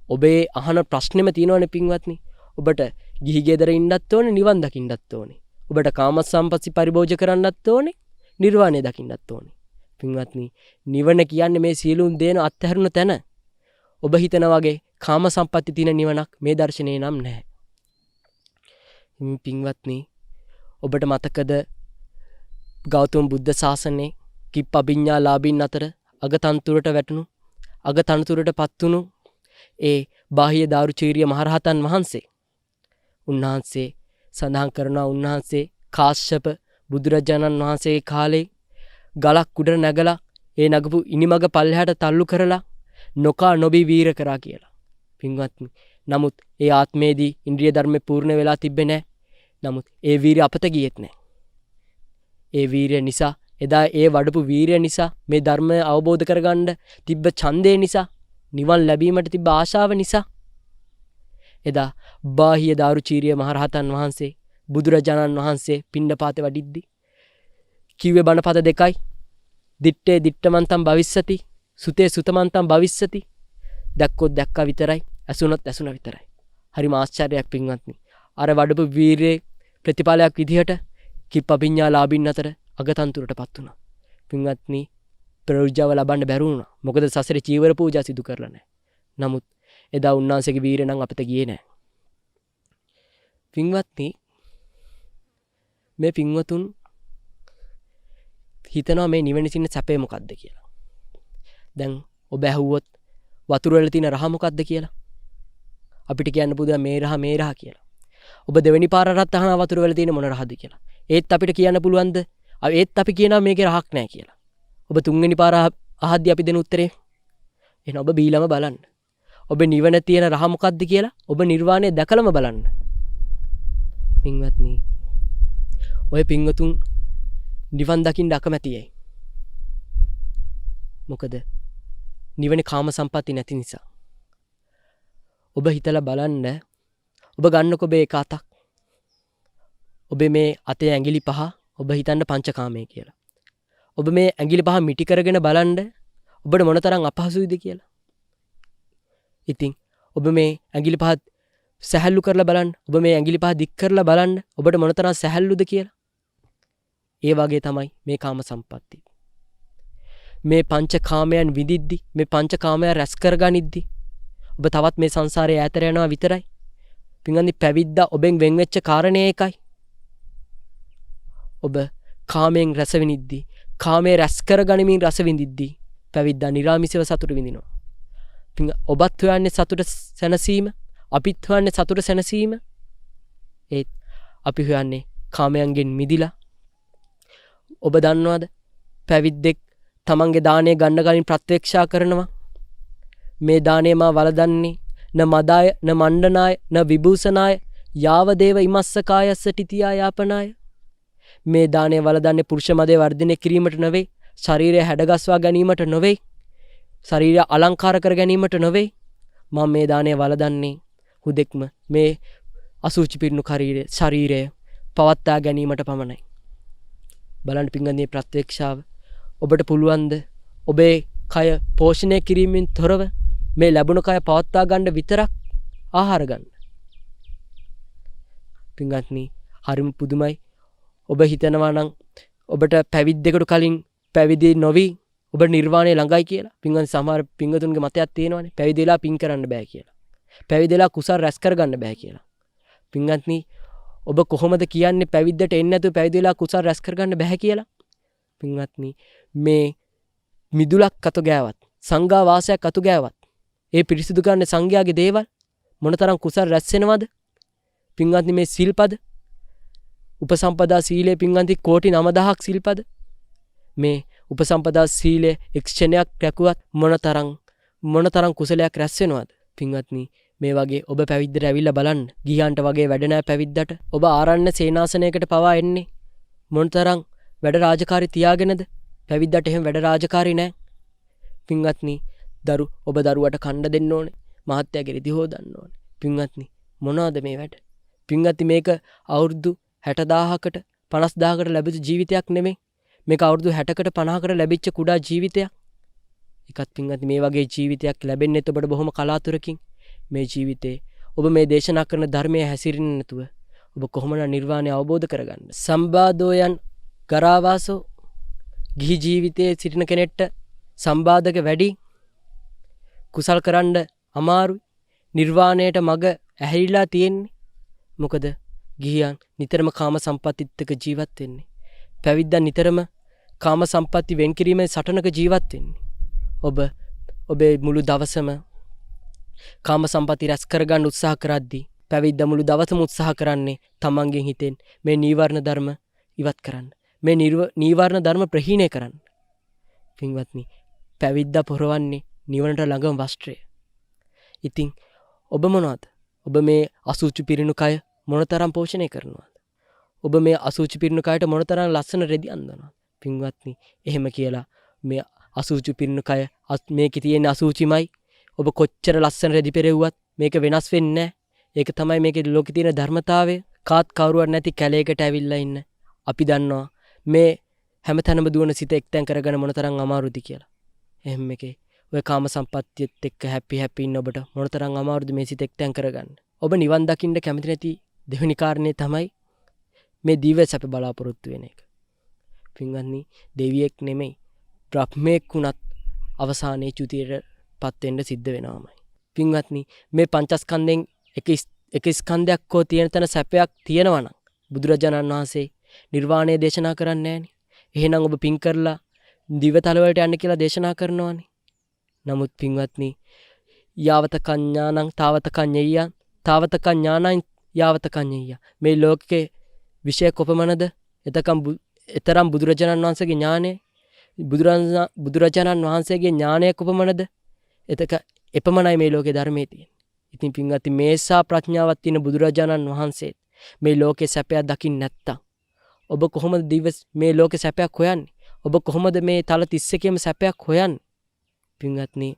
ඔබේ අහන ප්‍රශ්නෙම තියෙනවනේ පින්වත්නි. ඔබට ගිහි ගෙදර ඉන්නත් ඕනේ, නිවන් දකින්නත් ඕනේ. ඔබට කාම සම්පatti පරිභෝජ කරන්නත් ඕනේ, නිර්වාණය දකින්නත් ඕනේ. පින්වත්නි, නිවන කියන්නේ මේ සියලුම දේන අත්හැරුණ තැන. ඔබ හිතන වගේ කාම සම්පatti තියෙන නිවනක් මේ දර්ශනේ නම් නැහැ. පින්වත්නි, ඔබට මතකද ගෞතම බුද්ධ ශාසනයේ කිප්පවිඤ්ඤා ලාභීන් අතර අගතන්තුරට වැටුණු අගතනතුරට පත්වුණු ඒ බාහිය දාරුචීරිය මහරහතන් වහන්සේ. උන්වහන්සේ සඳහන් කරනවා උන්වහන්සේ කාශ්‍යප බුදුරජාණන් වහන්සේගේ කාලේ ගලක් උඩ නැගලා ඒ නගපු ඉනිමග පල්ලෙහාට තල්ලු කරලා නොකා නොබී වීර කරා කියලා. පින්වත්නි, නමුත් ඒ ආත්මයේදී ඉන්ද්‍රිය ධර්මේ පූර්ණ වෙලා තිබ්බේ නැහැ. නමුත් ඒ වීරිය අපත ගියෙත් නැහැ. ඒ වීරිය නිසා එදා ඒ වඩපු වීරිය නිසා මේ ධර්මය අවබෝධ කරගන්න තිබ්බ ඡන්දේ නිසා නිවන් ලැබීමට තිබ්බ ආශාව නිසා එදා බාහිය දාරුචීරිය මහරහතන් වහන්සේ බුදුරජාණන් වහන්සේ පිණ්ඩපාතේ වඩිද්දි කිව්වේ බණ පද දෙකයි. දිත්තේ දිත්තමන්තම් භවිස්සති, සුතේ සුතමන්තම් භවිස්සති. දැක්කොත් දැක්කා විතරයි, ඇසුනොත් ඇසුනා විතරයි. හරිම ආශ්චර්යයක් පින්වත්නි. අර වඩපු වීරියේ ප්‍රතිඵලයක් විදිහට කිප්පවිඤ්ඤා ලාභීන් අතර අගතන්තුරටපත් වුණා. පින්වත්නි, ප්‍රයෝජනව ලබන්න බැරි වුණා. මොකද සසරේ චීවර පූජා සිදු කරලා නැහැ. නමුත් එදා උන්වහන්සේගේ වීරිය නම් අපිට ගියේ නැහැ. පින්වත්නි, මේ පින්වතුන් හිතනවා මේ නිවන සින්න සැපේ මොකද්ද කියලා. දැන් ඔබ ඇහුවොත් වතුර වල තියෙන රහ මොකද්ද කියලා. අපිට කියන්න පුළුවන් මේ රහ කියලා. ඔබ දෙවෙනි පාරටත් අහනවා වතුර වල තියෙන මොන රහද කියලා. ඒත් අපිට කියන්න පුළුවන්ද? ඒත් අපි කියනවා මේකේ රහක් නැහැ කියලා. ඔබ තුන්වෙනි පාර අහද්දී අපි දෙන උත්තරේ එහෙනම් ඔබ බීලම බලන්න. ඔබ නිවන තියෙන රහ මොකද්ද කියලා ඔබ නිර්වාණය දැකලම බලන්න. පින්වත්නි, ඔය පින්වතුන් නිවන් දකින්න අකමැතියි. මොකද නිවනේ කාම සම්පatti නැති නිසා. ඔබ හිතලා බලන්න. ඔබ ගන්නකො මේ කාතක්. ඔබ මේ අතේ ඇඟිලි පහ ඔබ හිතන්න පංචකාමයේ කියලා. ඔබ මේ ඇඟිලි පහ මිටි කරගෙන බලන්න ඔබට මොනතරම් අපහසුයිද කියලා. ඉතින් ඔබ මේ ඇඟිලි පහ සැහැල්ලු කරලා බලන්න. ඔබ මේ ඇඟිලි පහ දික් කරලා බලන්න ඔබට මොනතරම් සැහැල්ලුද කියලා. ඒ වගේ තමයි මේ කාම සම්පatti. මේ පංචකාමයන් විඳිද්දි, මේ පංචකාමයන් රැස් කරගනිද්දි ඔබ තවත් මේ සංසාරේ ඈතට යනවා විතරයි. පින්වත්නි, පැවිද්දා ඔබෙන් වෙන් වෙච්ච කාරණේ ඒකයි. ඔබ කාමයෙන් රස විඳිද්දි, කාමයේ රැස් කරගනිමින් රස විඳිද්දි පැවිද්දා නිරාමිසව සතුට විඳිනවා. ඔබත් හොයන්නේ සතුට සැනසීම, අපිත් හොයන්නේ සතුට සැනසීම. ඒත් අපි හොයන්නේ කාමයන්ගෙන් මිදිලා. ඔබ දන්නවද පැවිද්දෙක් තමන්ගේ දාණය ගන්න කලින් ප්‍රත්‍යක්ෂා කරනවා මේ දාණය මා වළඳන්නේ න මදාය න මණ්ඩනාය න විභූෂනාය යාව දේව ඉමස්සකායස්ස ටිතියා යාපනාය. මේ දාණය වළඳන්නේ පුරුෂ මදේ වර්ධනය කිරීමට නෙවෙයි, ශරීරය හැඩගස්වා ගැනීමට නෙවෙයි, ශරීරය අලංකාර කර ගැනීමට නෙවෙයි. මම මේ දාණය වළඳන්නේ හුදෙක්ම මේ අසුචි පිරුණු ශරීරය පවත්වා ගැනීමට පමණයි. බලන්න පින්වත්නි, ප්‍රත්‍යක්ෂාව ඔබට පුළුවන්ද ඔබේ කය පෝෂණය කිරීමෙන් තොරව මේ ලැබුණ කය පවත්වා ගන්න විතරක් ආහාර ගන්න? පින්වත්නි, හරිම පුදුමයි. ඔබ හිතනවා නම් ඔබට පැවිද්දෙකුට කලින් පැවිදි නොවි ඔබ නිර්වාණය ළඟයි කියලා. පින්වත්නි, සමහර පින්වතුන්ගේ මතයක් තියෙනවානේ පැවිදිලා පින් කරන්න බෑ කියලා. පැවිදිලා කුසල් රැස් කරගන්න බෑ කියලා. පින්වත්නි, ඔබ කොහොමද කියන්නේ පැවිද්දට එන්නේ නැතුව පැවිදිලා කුසල් රැස් කරගන්න බෑ කියලා? පින්වත්නි, මේ මිදුලක් අතු ගෑවත්, සංඝා වාසයක් අතු ගෑවත්, ඒ පිරිසිදු කරන සංඝයාගේ දේවල් මොනතරම් කුසල් රැස් වෙනවද? පින්වත්නි, මේ සිල්පද උපසම්පදා සීලය පින්වත්නි කෝටි 9000ක් සිල්පද. මේ උපසම්පදා සීලය එක්ෂණයක් රැකුවත් මොනතරම් කුසලයක් රැස් වෙනවද? පින්වත්නි, මේ වගේ ඔබ පැවිද්දට ඇවිල්ලා බලන්න. ගිහියන්ට වගේ වැඩ නැහැ පැවිද්දට. ඔබ ආරණ්‍ය සේනාසනයකට පවා එන්නේ මොනතරම් වැඩ රාජකාරී තියාගෙනද? පැවිද්දට එහෙම වැඩ රාජකාරී නැහැ. පින්වත්නි, ඔබ දරුවට කන්න දෙන්න ඕනේ. මහත්යාගේ රිදි හොදන්න ඕනේ. පින්වත්නි, මොනවාද මේ වැඩ? පින්වත්නි, මේක අවුරුදු 60000කට 50000කට ලැබිච්ච ජීවිතයක් නෙමෙයි. මේක අවුරුදු 60කට 50කට ලැබිච්ච කුඩා ජීවිතයක්. ඒකත් පින්වත්නි, මේ වගේ ජීවිතයක් ලැබෙන්නේ ඔබට බොහොම කලාතුරකින්. මේ ජීවිතේ ඔබ මේ දේශනා කරන ධර්මයේ හැසිරෙන්නේ නැතුව ඔබ කොහොමද නිර්වාණය අවබෝධ කරගන්නේ? සම්බාධෝයන් ගරාවාසෝ, ගිහි ජීවිතයේ සිටින කෙනෙක්ට සම්බාධක වැඩි, කුසල් කරන්න අමාරුයි, නිර්වාණයට මඟ ඇහිලා තියෙන්නේ. මොකද ගිහියන් නිතරම කාම සම්පත්තිත් එක්ක ජීවත් වෙන්නේ. පැවිද්දන් නිතරම කාම සම්පatti වෙන් කිරීමේ සටනක ජීවත් වෙන්නේ. ඔබේ මුළු දවසම කාම සම්පatti රැස් කරගන්න උත්සාහ කරද්දී පැවිද්ද මුළු දවසම උත්සාහ කරන්නේ තමන්ගෙන් හිතෙන් මේ නීවරණ ධර්ම ඉවත් කරන්න. මේ නීවරණ ධර්ම ප්‍රහීණය කරන්න. පින්වත්නි, පැවිද්දා පොරවන්නේ නිවනට ළඟම වස්ත්‍රය. ඉතින් ඔබ මොනවද? ඔබ මේ අසුචි පිරිණු කය මොනතරම් පෝෂණය කරනවද? ඔබ මේ අසුචි පිරිණු කයට මොනතරම් ලස්සන රෙදි අඳිනවද? පින්වත්නි, එහෙම කියලා මේ අසුචි පිරිණු කය මේකේ තියෙන අසුචිමයි ඔබ කොච්චර ලස්සන රෙදි පෙරෙව්වත් මේක වෙනස් වෙන්නේ නැහැ. ඒක තමයි මේකේ ලෝකේ තියෙන ධර්මතාවය. කාත් කවුරුවත් නැති කැලේකට ඇවිල්ලා ඉන්න අපි දන්නවා මේ හැමතැනම දුවන සිත එක්තෙන් කරගෙන මොනතරම් අමාරුද කියලා. එහෙම එකේ ඔය කාම සම්පත්තියත් එක්ක හැපි ඉන්න ඔබට මොනතරම් අමාරුද මේ සිත එක්තෙන් කරගන්න. ඔබ නිවන් දකින්න කැමති නැති දෙවෙනි කාරණේ තමයි මේ දිව්‍ය සැප බලාපොරොත්තු වෙන එක. පින්වත්නි, දෙවියෙක් නෙමෙයි බ්‍රහ්මෙක් වුණත් අවසානයේ චුතියටපත් වෙන්න සිද්ධ වෙනවාමයි. පින්වත්නි, මේ පංචස්කන්ධෙන් එක ස්කන්ධයක් හෝ තියෙන තැන සැපයක් තියෙනවා නම් බුදුරජාණන් වහන්සේ නිර්වාණය දේශනා කරන්නේ නැහනේ. එහෙනම් ඔබ පින් කරලා දිවතල වලට යන්න කියලා දේශනා කරනවානේ. නමුත් පින්වත්නි, යාවත කඤ්ඤාණං තාවත කඤ්ඤෙය්‍යං තාවත කඤ්ඤාණං යාවත කඤ්ඤෙය්‍ය. මේ ලෝකේ විශේෂ කොපමණද? එතරම් බුදුරජාණන් වහන්සේගේ ඥානය, බුදුරජාණන් වහන්සේගේ ඥානය කොපමණද? එපමණයි මේ ලෝකේ ධර්මයේ තියෙන්නේ. ඉතින් පින්වත්නි, මේසා ප්‍රඥාවක් තියෙන බුදුරජාණන් වහන්සේ මේ ලෝකේ සැපයක් දකින්න නැත්තම් ඔබ කොහොමද මේ ලෝකේ සැපයක් හොයන්නේ? ඔබ කොහොමද මේ තල 31ෙම සැපයක් හොයන්නේ? පින්වත්නි,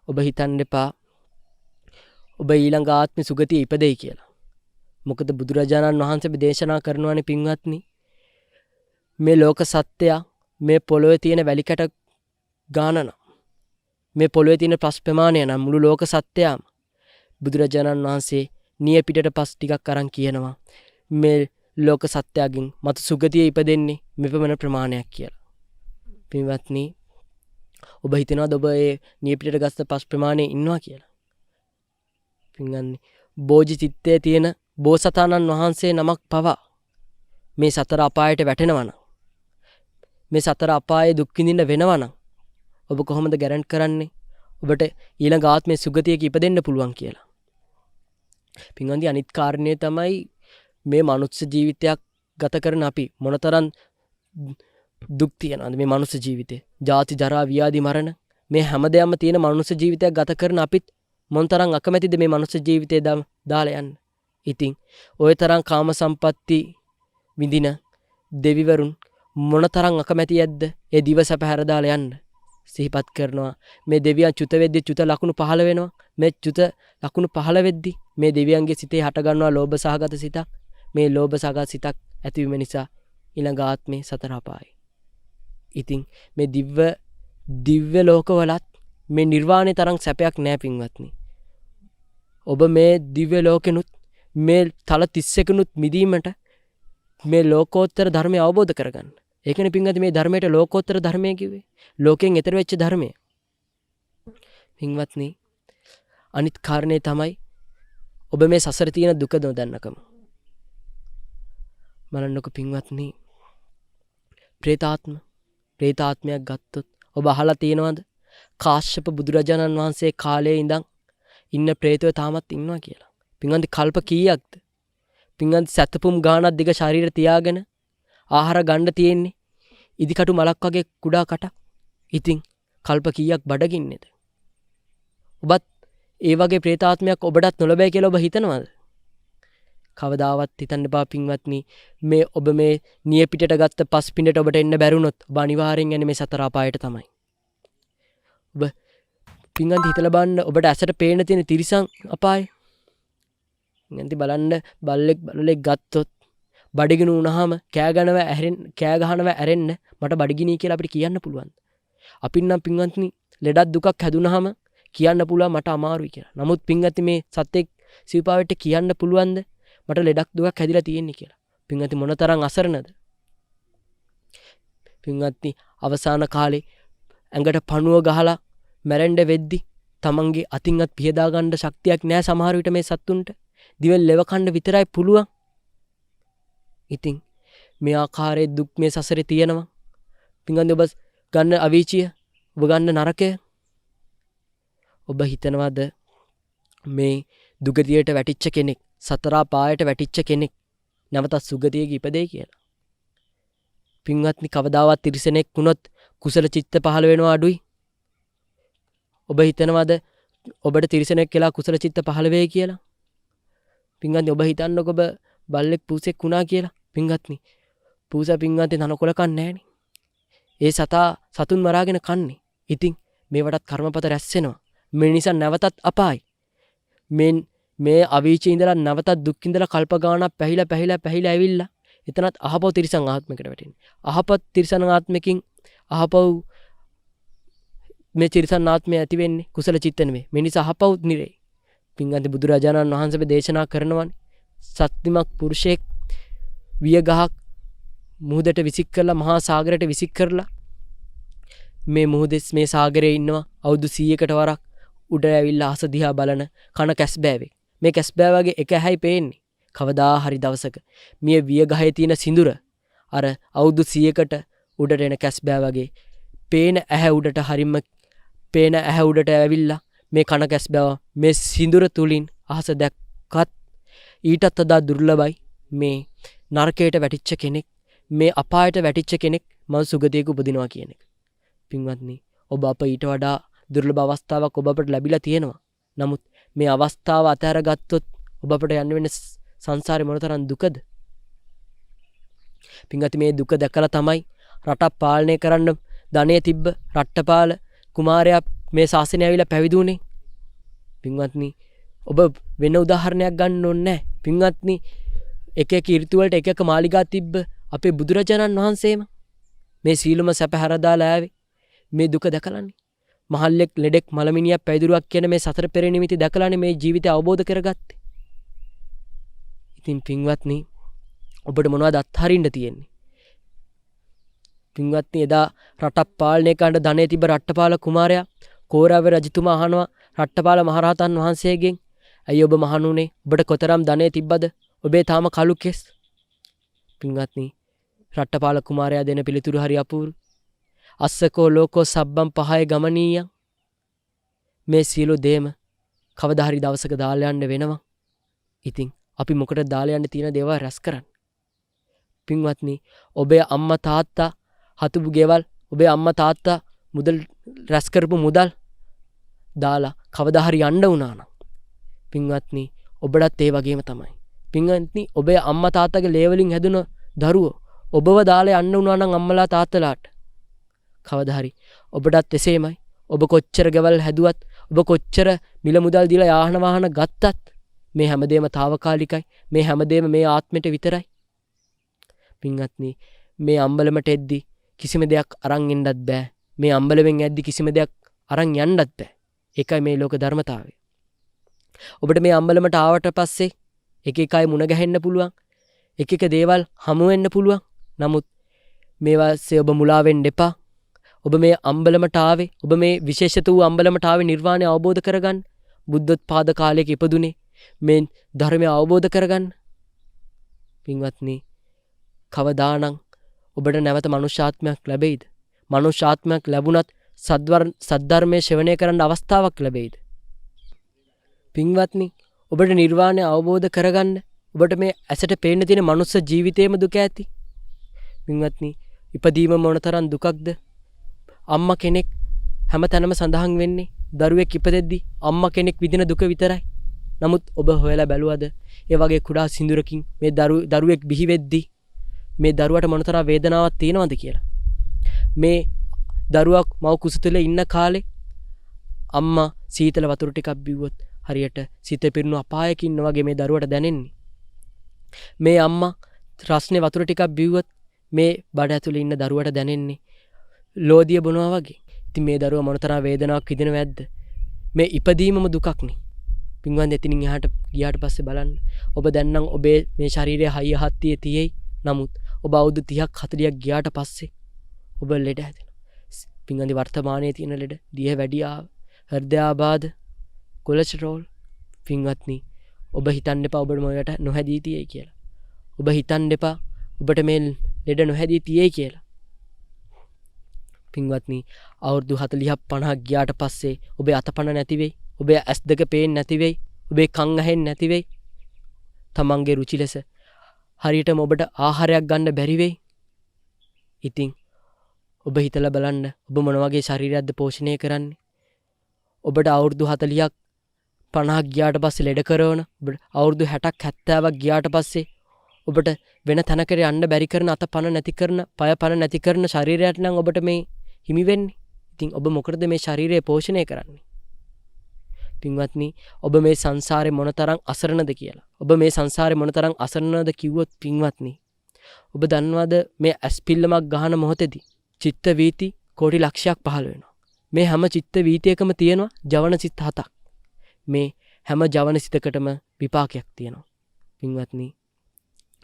ඔබ හිතන්න එපා ඔබ ඊළඟ ආත්මේ සුගතිය ඉපදෙයි කියලා. මොකද බුදුරජාණන් වහන්සේ දේශනා කරනවානේ පින්වත්නි, මේ ලෝක සත්‍යය මේ පොළොවේ තියෙන වැලි කැට ගානන, මේ පොළොවේ තියෙන පස් ප්‍රමාණය නම් මුළු ලෝක සත්‍යයම බුදුරජාණන් වහන්සේ නිය පිටට පස් ටිකක් අරන් කියනවා මේ ලෝක සත්‍යයෙන් මතු සුගතිය ඉපදෙන්නේ මෙපමණ ප්‍රමාණයක් කියලා. පින්වත්නි, ඔබ හිතනවාද ඔබ ඒ නිය පිටට ගස්ත පස් ප්‍රමාණය ඉන්නවා කියලා? පින්වත්නි, බෝධි චිත්තයේ තියෙන බෝසතාණන් වහන්සේ නමක් පවා මේ සතර අපායට වැටෙනවා නම්, මේ සතර අපායේ දුක් විඳින්න වෙනවා නම් ඔබ කොහොමද ගැරන්ට් කරන්නේ ඔබට ඊළඟ ආත්මේ සුගතියක ඉපදෙන්න පුළුවන් කියලා? පින්වත්නි, අනිත් කාරණේ තමයි මේ මනුස්ස ජීවිතයක් ගත කරන අපි මොනතරම් දුක් තියනවාද මේ මනුස්ස ජීවිතේ? ජාති ජරා ව්‍යාධි මරණ මේ හැමදේම තියෙන මනුස්ස ජීවිතයක් ගත කරන අපිත් මොනතරම් අකමැතිද මේ මනුස්ස ජීවිතේ දාලා යන්න? ඉතින් ওই තරම් කාම සම්පatti විඳින දෙවිවරුන් මොනතරම් අකමැතියක්ද ඒ දිවසප හැර දාලා යන්න? සිහිපත් කරනවා මේ දෙවියන් චුත වෙද්දී චුත ලකුණු පහළ වෙනවා. මේ චුත ලකුණු පහළ වෙද්දී මේ දෙවියන්ගේ සිතේ හට ගන්නවා ලෝභ සහගත සිතක්. මේ ලෝභ සහගත සිතක් ඇතිවීම නිසා ඊළඟ ආත්මේ සතර අපායයි. ඉතින් මේ දිව්‍ය ලෝකවලත් මේ නිර්වාණය තරම් සැපයක් නෑ පින්වත්නි. ඔබ මේ දිව්‍ය ලෝකෙනුත් මේ තල 31නුත් මිදීමට මේ ලෝකෝත්තර ධර්මය අවබෝධ කරගන්න. ඒකනේ පින්වත්නි මේ ධර්මයට ලෝකෝත්තර ධර්මය කිව්වේ. ලෝකයෙන් එතර වෙච්ච ධර්මය. පින්වත්නි, අනිත් කාරණේ තමයි ඔබ මේ සසර තියෙන දුක නොදන්නකම. බලන්නකො පින්වත්නි, ප්‍රේතාත්මයක් ගත්තොත් ඔබ අහලා තියෙනවද කාශ්‍යප බුදුරජාණන් වහන්සේ කාලේ ඉඳන් ඉන්න ප්‍රේතයෝ තාමත් ඉන්නවා කියලා? පින්වත්නි, කල්ප කීයක්ද? පින්වත්නි, සතපුම් ගානක් දිග ශරීර තියාගෙන ආහාර ගන්න තියෙන්නේ ඉදිකටු මලක් වගේ කුඩා කටක්. ඉතින් කල්ප කීයක් බඩගින්නේද? ඔබත් ඒ වගේ ප්‍රේතාත්මයක් ඔබටත් නොලබයි කියලා ඔබ හිතනවද? කවදාවත් හිතන්න එපා පින්වත්නි. මේ ඔබ මේ නිය පිටට ගත්ත පස් පිඬට ඔබට එන්න බැරුණොත් ඔබ අනිවාර්යෙන් යන්නේ මේ සතර අපායට තමයි. ඔබ පින්වත්නි හිතලා බලන්න, ඔබට ඇසට පේන තියෙන තිරිසන් අපාය. පින්වත්නි බලන්න, බල්ලෙක් ගත්තොත් බඩගිනු වුණාම කෑ ගහනවා ඇරෙන්න මට බඩගිනී කියලා අපිට කියන්න පුළුවන්. අපින් නම් පින්වත්නි ලෙඩක් දුකක් හැදුනහම කියන්න පුළුවන් මට අමාරුයි කියලා. නමුත් පින්වත්නි මේ සත්‍යෙක් සිව්පාවෙට කියන්න පුළුවන්ද මට ලෙඩක් දුකක් හැදිලා තියෙන්නේ කියලා? පින්වත්නි මොනතරම් අසරණද? පින්වත්නි අවසාන කාලේ ඇඟට පණුව ගහලා මැරෙන්න වෙද්දි තමන්ගේ අතින්වත් පියදා ගන්න ශක්තියක් නැහැ සමහර විට මේ සත්තුන්ට. දිවෙන් ලෙව කන්න විතරයි පුළුවන්. ඉතින් මේ ආකාරයේ දුක් මේ සසරේ තියෙනවා. පින්වත්නි ඔබ ගන්න අවීචිය, ඔබ ගන්න නරකය ඔබ හිතනවාද මේ දුගතියට වැටිච්ච කෙනෙක්, සතර පායට වැටිච්ච කෙනෙක් නැවතත් සුගතියක ඉපදෙයි කියලා? පින්වත්නි කවදාවත් තිරිසනෙක් වුණොත් කුසල චිත්ත පහළ වෙනවා අඩුයි. ඔබ හිතනවාද ඔබට තිරිසනෙක් කියලා කුසල චිත්ත පහළ වෙයි කියලා? පින්වත්නි ඔබ හිතන්නකො ඔබ බල්ලෙක් පූසෙක් වුණා කියලා. පින්වත්නි පූසා පින්වත්නි තනකොළ කන්නේ නැහනේ. ඒ සතා සතුන් මරාගෙන කන්නේ. ඉතින් මේවටත් කර්මපත රැස් වෙනවා. මේ නිසා නැවතත් අපායි. මේ අවීචේ ඉඳලා නැවතත් දුක් ඉඳලා කල්ප ගානක් පැහිලා ඇවිල්ලා එතනත් අහපව තිරිසන් ආත්මයකට වැටෙන්නේ. අහපත් තිරිසන් ආත්මකින් අහපව මේ තිරිසන් ආත්මය ඇති වෙන්නේ කුසල චිත්ත නෙමෙයි. මේ නිසා අහපව නිරේ. පින්වත්නි බුදුරජාණන් වහන්සේ දේශනා කරනවානේ සත්‍තිමත් පුරුෂයෙක් විය ගහක් මුහුදට විසික් කරලා මහා සාගරයට විසික් කරලා මේ මුහුදේ මේ සාගරේ ඉන්නවා අවුරුදු 100කට වරක් උඩ ඇවිල්ලා අහස දිහා බලන කන කැස්බෑවෙක්. මේ කැස්බෑවගේ එක ඇහැයි පේන්නේ. කවදා හරි දවසක මේ විය ගහේ තියෙන සිඳුර අර අවුරුදු 100කට උඩට එන කැස්බෑවගේ පේන ඇහැ උඩට හරිම පේන ඇහැ උඩට ඇවිල්ලා මේ කන කැස්බෑව මේ සිඳුර තුලින් අහස දැක්කත් ඊටත් වඩා දුර්ලභයි මේ නරකයට වැටිච්ච කෙනෙක්, මේ අපායට වැටිච්ච කෙනෙක් මම සුගතියක උපදිනවා කියන එක. පින්වත්නි ඔබ අප ඊට වඩා දුර්ලභ අවස්ථාවක් ඔබ අපට ලැබිලා තියෙනවා. නමුත් මේ අවස්ථාව අතහැර ගත්තොත් ඔබ අපට යන්න වෙන සංසාරේ මොනතරම් දුකද? පින්වත්නි මේ දුක දැකලා තමයි රටක් පාලනය කරන්න ධනෙ තිබ්බ රට්ටපාල කුමාරයා මේ ශාසනය ඇවිල්ලා පැවිදුනේ. පින්වත්නි ඔබ වෙන උදාහරණයක් ගන්න ඕනේ නැහැ. පින්වත්නි එක එක ඍතු වලට එක එක මාලිගා තිබ්බ අපේ බුදුරජාණන් වහන්සේම මේ සීලම සැප හැරදාලා ආවේ මේ දුක දැකලානේ. මහල්ලෙක් ලෙඩෙක් මලමිනියක් පැවිදුරුවක් කියන මේ සතර පෙර නිමිති දැකලානේ මේ ජීවිතය අවබෝධ කරගත්තේ. ඉතින් පින්වත්නි ඔබට මොනවද අත්හරින්න තියෙන්නේ? පින්වත්නි එදා රටක් පාලනය කරන්න ධනෙ තිබ්බ රට්ටපාල කුමාරයා කෝරාව රජතුමා අහනවා රට්ටපාල මහරහතන් වහන්සේගෙන්, "ඇයි ඔබ මහණුනේ? ඔබට කොතරම් ධනෙ තිබ්බද? ඔබේ තාම කළු කෙස්." පින්වත්නි රට්ටපාල කුමාරයා දෙන පිළිතුරු හරි අපූර්ව. "අස්සකෝ ලෝකෝ සබ්බම් පහය ගමනීයං." මේ සියලු දේම කවදා හරි දවසක දාලා යන්න වෙනවා. ඉතින් අපි මොකටද දාලා යන්න තියෙන දේවල් රැස් කරන්නේ? පින්වත්නි ඔබේ අම්මා තාත්තා හතුබු ගෙවල්, ඔබේ අම්මා තාත්තා මුදල් රැස් කරපු මුදල් දාලා කවදා හරි යන්න වුණා නම් පින්වත්නි ඔබටත් ඒ වගේම තමයි. පින්වත්නි ඔබේ අම්මා තාත්තගේ ලේ වලින් හැදුන දරුවෝ ඔබව දාලා යන්න වුණා නම් අම්මලා තාත්තලාට කවදා හරි ඔබටත් එසේමයි. ඔබ කොච්චර ගෙවල් හැදුවත්, ඔබ කොච්චර මිල මුදල් දීලා යාහන වාහන ගත්තත් මේ හැමදේම తాවකාලිකයි. මේ හැමදේම මේ ආත්මෙට විතරයි. පින්වත්නි මේ අම්බලමට එද්දි කිසිම දෙයක් අරන් එන්නත් බෑ. මේ අම්බලෙන් ඇද්දි කිසිම දෙයක් අරන් යන්නත් බෑ. ඒකයි මේ ලෝක ධර්මතාවය. ඔබට මේ අම්බලමට ආවට පස්සේ එක එක අය මුණ ගැහෙන්න පුළුවන්. එක එක දේවල් හමු වෙන්න පුළුවන්. නමුත් මේවාසේ ඔබ මුලා වෙන්න එපා. ඔබ මේ අම්බලමට ආවේ, ඔබ මේ විශේෂිත වූ අම්බලමට ආවේ නිර්වාණය අවබෝධ කරගන්න. බුද්ධෝත්පාද කාලයක ඉපදුනේ මේ ධර්මය අවබෝධ කරගන්න. පින්වත්නි කවදානම් ඔබට නැවත මනුෂ්‍යාත්මයක් ලැබෙයිද? මනුෂ්‍යාත්මයක් ලැබුණත් සද්ධර්මයේ ශ්‍රවණය කරන්න අවස්ථාවක් ලැබෙයිද? පින්වත්නි ඔබට නිර්වාණය අවබෝධ කරගන්න ඔබට මේ ඇසට පේන්න තියෙන මනුස්ස ජීවිතේම දුක ඇති. පින්වත්නි ඉපදීම මොනතරම් දුකක්ද? අම්මා කෙනෙක් හැමතැනම සඳහන් වෙන්නේ දරුවෙක් ඉපදෙද්දී අම්මා කෙනෙක් විඳින දුක විතරයි. නමුත් ඔබ හොයලා බැලුවද ඒ වගේ කුඩා සිඳුරකින් මේ දරුවෙක් බිහි වෙද්දී මේ දරුවට මොනතරම් වේදනාවක් තියෙනවද කියලා? මේ දරුවක් මව කුස තුළ ඉන්න කාලේ අම්මා සීතල වතුර ටිකක් බිව්වොත් හරියට සිත පිරුණු අපායක ඉන්න වගේ මේ දරුවට දැනෙන්නේ. මේ අම්මා රස්නේ වතුර ටිකක් බිව්වොත් මේ බඩ ඇතුලේ ඉන්න දරුවට දැනෙන්නේ ලෝදිය බොනවා වගේ. ඉතින් මේ දරුවා මොනතරම් වේදනාවක් විඳිනවද නැද්ද? මේ ඉපදීමම දුකක්නේ. පින්වන්ද එතනින් එහාට ගියාට පස්සේ බලන්න ඔබ දැන් නම් ඔබේ මේ ශරීරයේ හයිය හත්තිය තියෙයි. නමුත් ඔබ අවුරුදු 30ක් 40ක් ගියාට පස්සේ ඔබ ලෙඩ හැදෙනවා. පින්වන්දි වර්තමානයේ තියෙන ලෙඩ දිය වැඩියාව, හෘදයාබාධ, කොලෙස්ටරෝල්. පින්වත්නි ඔබ හිතන්න එපා ඔබ මොයට නොහැදී තියෙයි කියලා. ඔබ හිතන්න එපා ඔබට මේ ලෙඩ නොහැදී තියෙයි කියලා. පින්වත්නි අවුරුදු 40ක් 50ක් ගියාට පස්සේ ඔබේ අතපන නැති වෙයි. ඔබේ ඇස් දෙක පේන්නේ නැති වෙයි. ඔබේ කන් ඇහෙන්නේ නැති වෙයි. තමන්ගේ රුචි ලෙස හරියටම ඔබට ආහාරයක් ගන්න බැරි වෙයි. ඉතින් ඔබ හිතලා බලන්න ඔබ මොන වගේ ශරීරයක්ද පෝෂණය කරන්නේ? ඔබට අවුරුදු 40ක් 50ක් ගියාට පස්සේ ලෙඩ කරවන, ඔබට අවුරුදු 60ක් 70ක් ගියාට පස්සේ ඔබට වෙන තැනකට යන්න බැරි කරන, අත පන නැති කරන, පය පන නැති කරන ශරීරයක් නම් ඔබට මේ හිමි වෙන්නේ. ඉතින් ඔබ මොකටද මේ ශරීරය පෝෂණය කරන්නේ? පින්වත්නි ඔබ මේ සංසාරේ මොනතරම් අසරණද කියලා. ඔබ මේ සංසාරේ මොනතරම් අසරණද කිව්වොත් පින්වත්නි ඔබ දන්නවද මේ ඇස්පිල්ලමක් ගහන මොහොතේදී චිත්ත වීති කෝටි ලක්ෂයක් පහළ වෙනවා. මේ හැම චිත්ත වීතියකම තියෙනවා ජවන සිත් 7ක්. මේ හැම ජවන සිතකටම විපාකයක් තියෙනවා. පින්වත්නි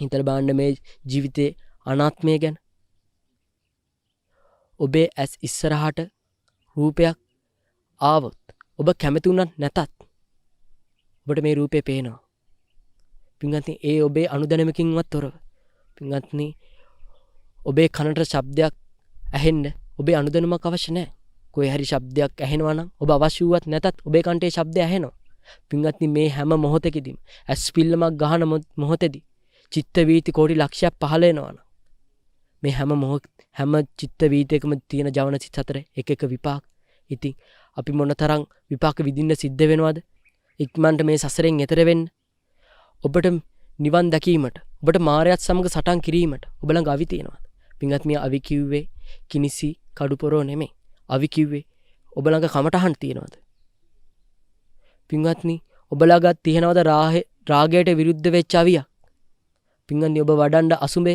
හිතලා බලන්න මේ ජීවිතේ අනාත්මය ගැන. ඔබේ ඇස් ඉස්සරහට රූපයක් ආවොත් ඔබ කැමති වුණත් නැතත් ඔබට මේ රූපේ පේනවා. පින්වත්නි ඒ ඔබේ අනුදැනමකින්වත් තොරව. පින්වත්නි ඔබේ කනට ශබ්දයක් ඇහෙන්න ඔබේ අනුදැනුමක් අවශ්‍ය නැහැ. කොයි හරි ශබ්දයක් ඇහෙනවා නම් ඔබ අවශ්‍ය වුවත් නැතත් ඔබේ කන්ටේ ශබ්දය ඇහෙනවා. පින්වත්නි මේ හැම මොහොතකදීම ඇස් පිල්ලමක් ගහන මොහොතේදී චිත්ත වීති කෝටි ලක්ෂයක් පහළ වෙනවා නම් මේ හැම චිත්ත වීතියකම තියෙන ජවන සිත් 4 එක එක විපාක. ඉතින් අපි මොනතරම් විපාක විඳින්න සිද්ධ වෙනවද? ඉක්මනට මේ සසරෙන් එතර වෙන්න. ඔබට නිවන් දැකීමට, ඔබට මායයත් සමග සටන් කිරීමට ඔබ ළඟ අවි තියෙනවද? පින්වත් මේ අවි කිව්වේ කිනිසි කඩුපොරෝ නෙමෙයි. අවි කිව්වේ ඔබ ළඟ කමටහන් තියෙනවද? පින්වත්නි ඔබ ළඟ තියෙනවද රාගයට විරුද්ධ වෙච්ච අවියක්? පින්වත්නි ඔබ වඩන්න අසුඹය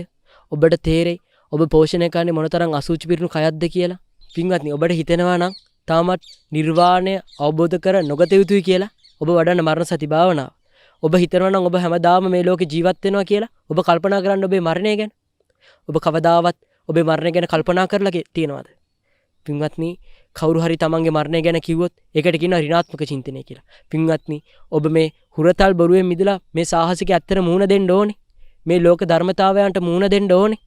ඔබට තේරෙයි ඔබ පෝෂණය කරන්නේ මොනතරම් අසුචි පිරුණු කයක්ද කියලා. පින්වත්නි ඔබට හිතෙනවා නම් තාමත් නිර්වාණය අවබෝධ කර නොගත යුතුයි කියලා ඔබ වඩන්න මරණ සති භාවනාව. ඔබ හිතනවා නම් ඔබ හැමදාම මේ ලෝකේ ජීවත් වෙනවා කියලා ඔබ කල්පනා කරන්න ඔබේ මරණය ගැන. ඔබ කවදාවත් ඔබේ මරණය ගැන කල්පනා කරලා තියෙනවද? පින්වත්නි කවුරු හරි තමන්ගේ මරණය ගැන කිව්වොත් ඒකට කියනවා ඍණාත්මක චින්තනය කියලා. පින්වත්නි ඔබ මේ හුරතල් බොරුවෙන් මිදලා මේ සාහසික ඇත්තට මුහුණ දෙන්න ඕනේ. මේ ලෝක ධර්මතාවයන්ට මුහුණ දෙන්න ඕනේ.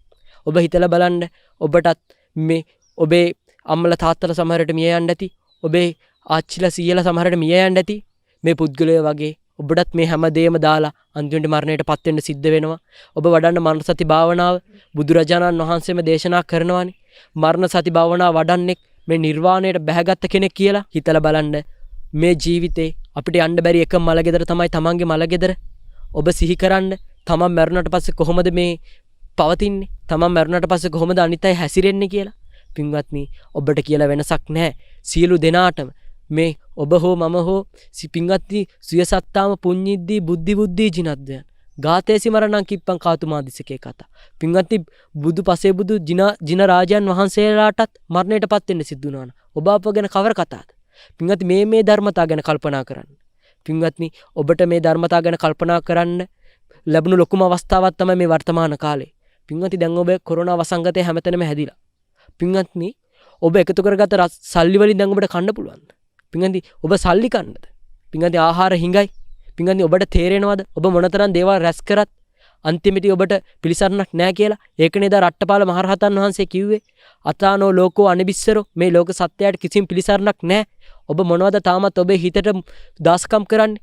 ඔබ හිතලා බලන්න ඔබටත් මේ ඔබේ අම්මලා තාත්තලා සමහරට මිය යන්න ඇති. ඔබේ ආච්චිලා සීයලා සමහරට මිය යන්න ඇති. මේ පුද්ගලය වගේ ඔබටත් මේ හැම දෙයක්ම දාලා අන්තිමට මරණයටපත් වෙන්න සිද්ධ වෙනවා. ඔබ වඩන්න මරණ සති භාවනාව බුදුරජාණන් වහන්සේම දේශනා කරනවානේ. මරණ සති භාවනාව වඩන්නේ මේ නිර්වාණයට බැහැගත් කෙනෙක් කියලා හිතලා බලන්න. මේ ජීවිතේ අපිට යන්න බැරි එකම මලගෙදර තමයි තමන්ගේ මලගෙදර. ඔබ සිහි කරන්න තමන් මරණයට පස්සේ කොහොමද මේ පවතින්නේ? තමන් මරණයට පස්සේ කොහොමද අනිත් අය හැසිරෙන්නේ කියලා. පින්වත්නි ඔබට කියලා වෙනසක් නැහැ. සියලු දෙනාටම මේ ඔබ හෝ මම හෝ පින්වත්නි සියසත්තාම පුඤ්ඤිද්දී බුද්ධි ජිනද්දයන් ගාතේසි මරණං කිප්පං කාතුමාදිසකේ කතා. පින්වත්නි බුදු පසේ බුදු ජින රාජයන් වහන්සේලාටත් මරණයටපත් වෙන්න සිද්ධ වුණා. ඔබ අප ගැන කවර කතාවද? පින්වත්නි මේ ධර්මතා ගැන කල්පනා කරන්න. පින්වත්නි ඔබට මේ ධර්මතා ගැන කල්පනා කරන්න ලැබුණු ලොකුම අවස්ථාවක් තමයි මේ වර්තමාන කාලේ. පින්වත්නි දැන් ඔබ කොරෝනා වසංගතය හැමතැනම හැදිලා. පින්වත්නි ඔබ එකතු කරගත්ත සල්ලි වලින් දැන් ඔබට කන්න පුළුවන්. පින්වත්නි ඔබ සල්ලි කන්නද? පින්වත්නි ආහාර හිඟයි. පින්වත්නි ඔබට තේරෙනවද ඔබ මොනතරම් දේවල් රැස් කරත් අන්තිමට ඔබට පිළිසරණක් නැහැ කියලා? ඒක නේද රට්ටපාල මහරහතන් වහන්සේ කිව්වේ අතානෝ ලෝකෝ අනිබිස්සරෝ මේ ලෝක සත්‍යයට කිසිම පිළිසරණක් නැහැ. ඔබ මොනවද තාමත් ඔබේ හිතට දාසකම් කරන්නේ?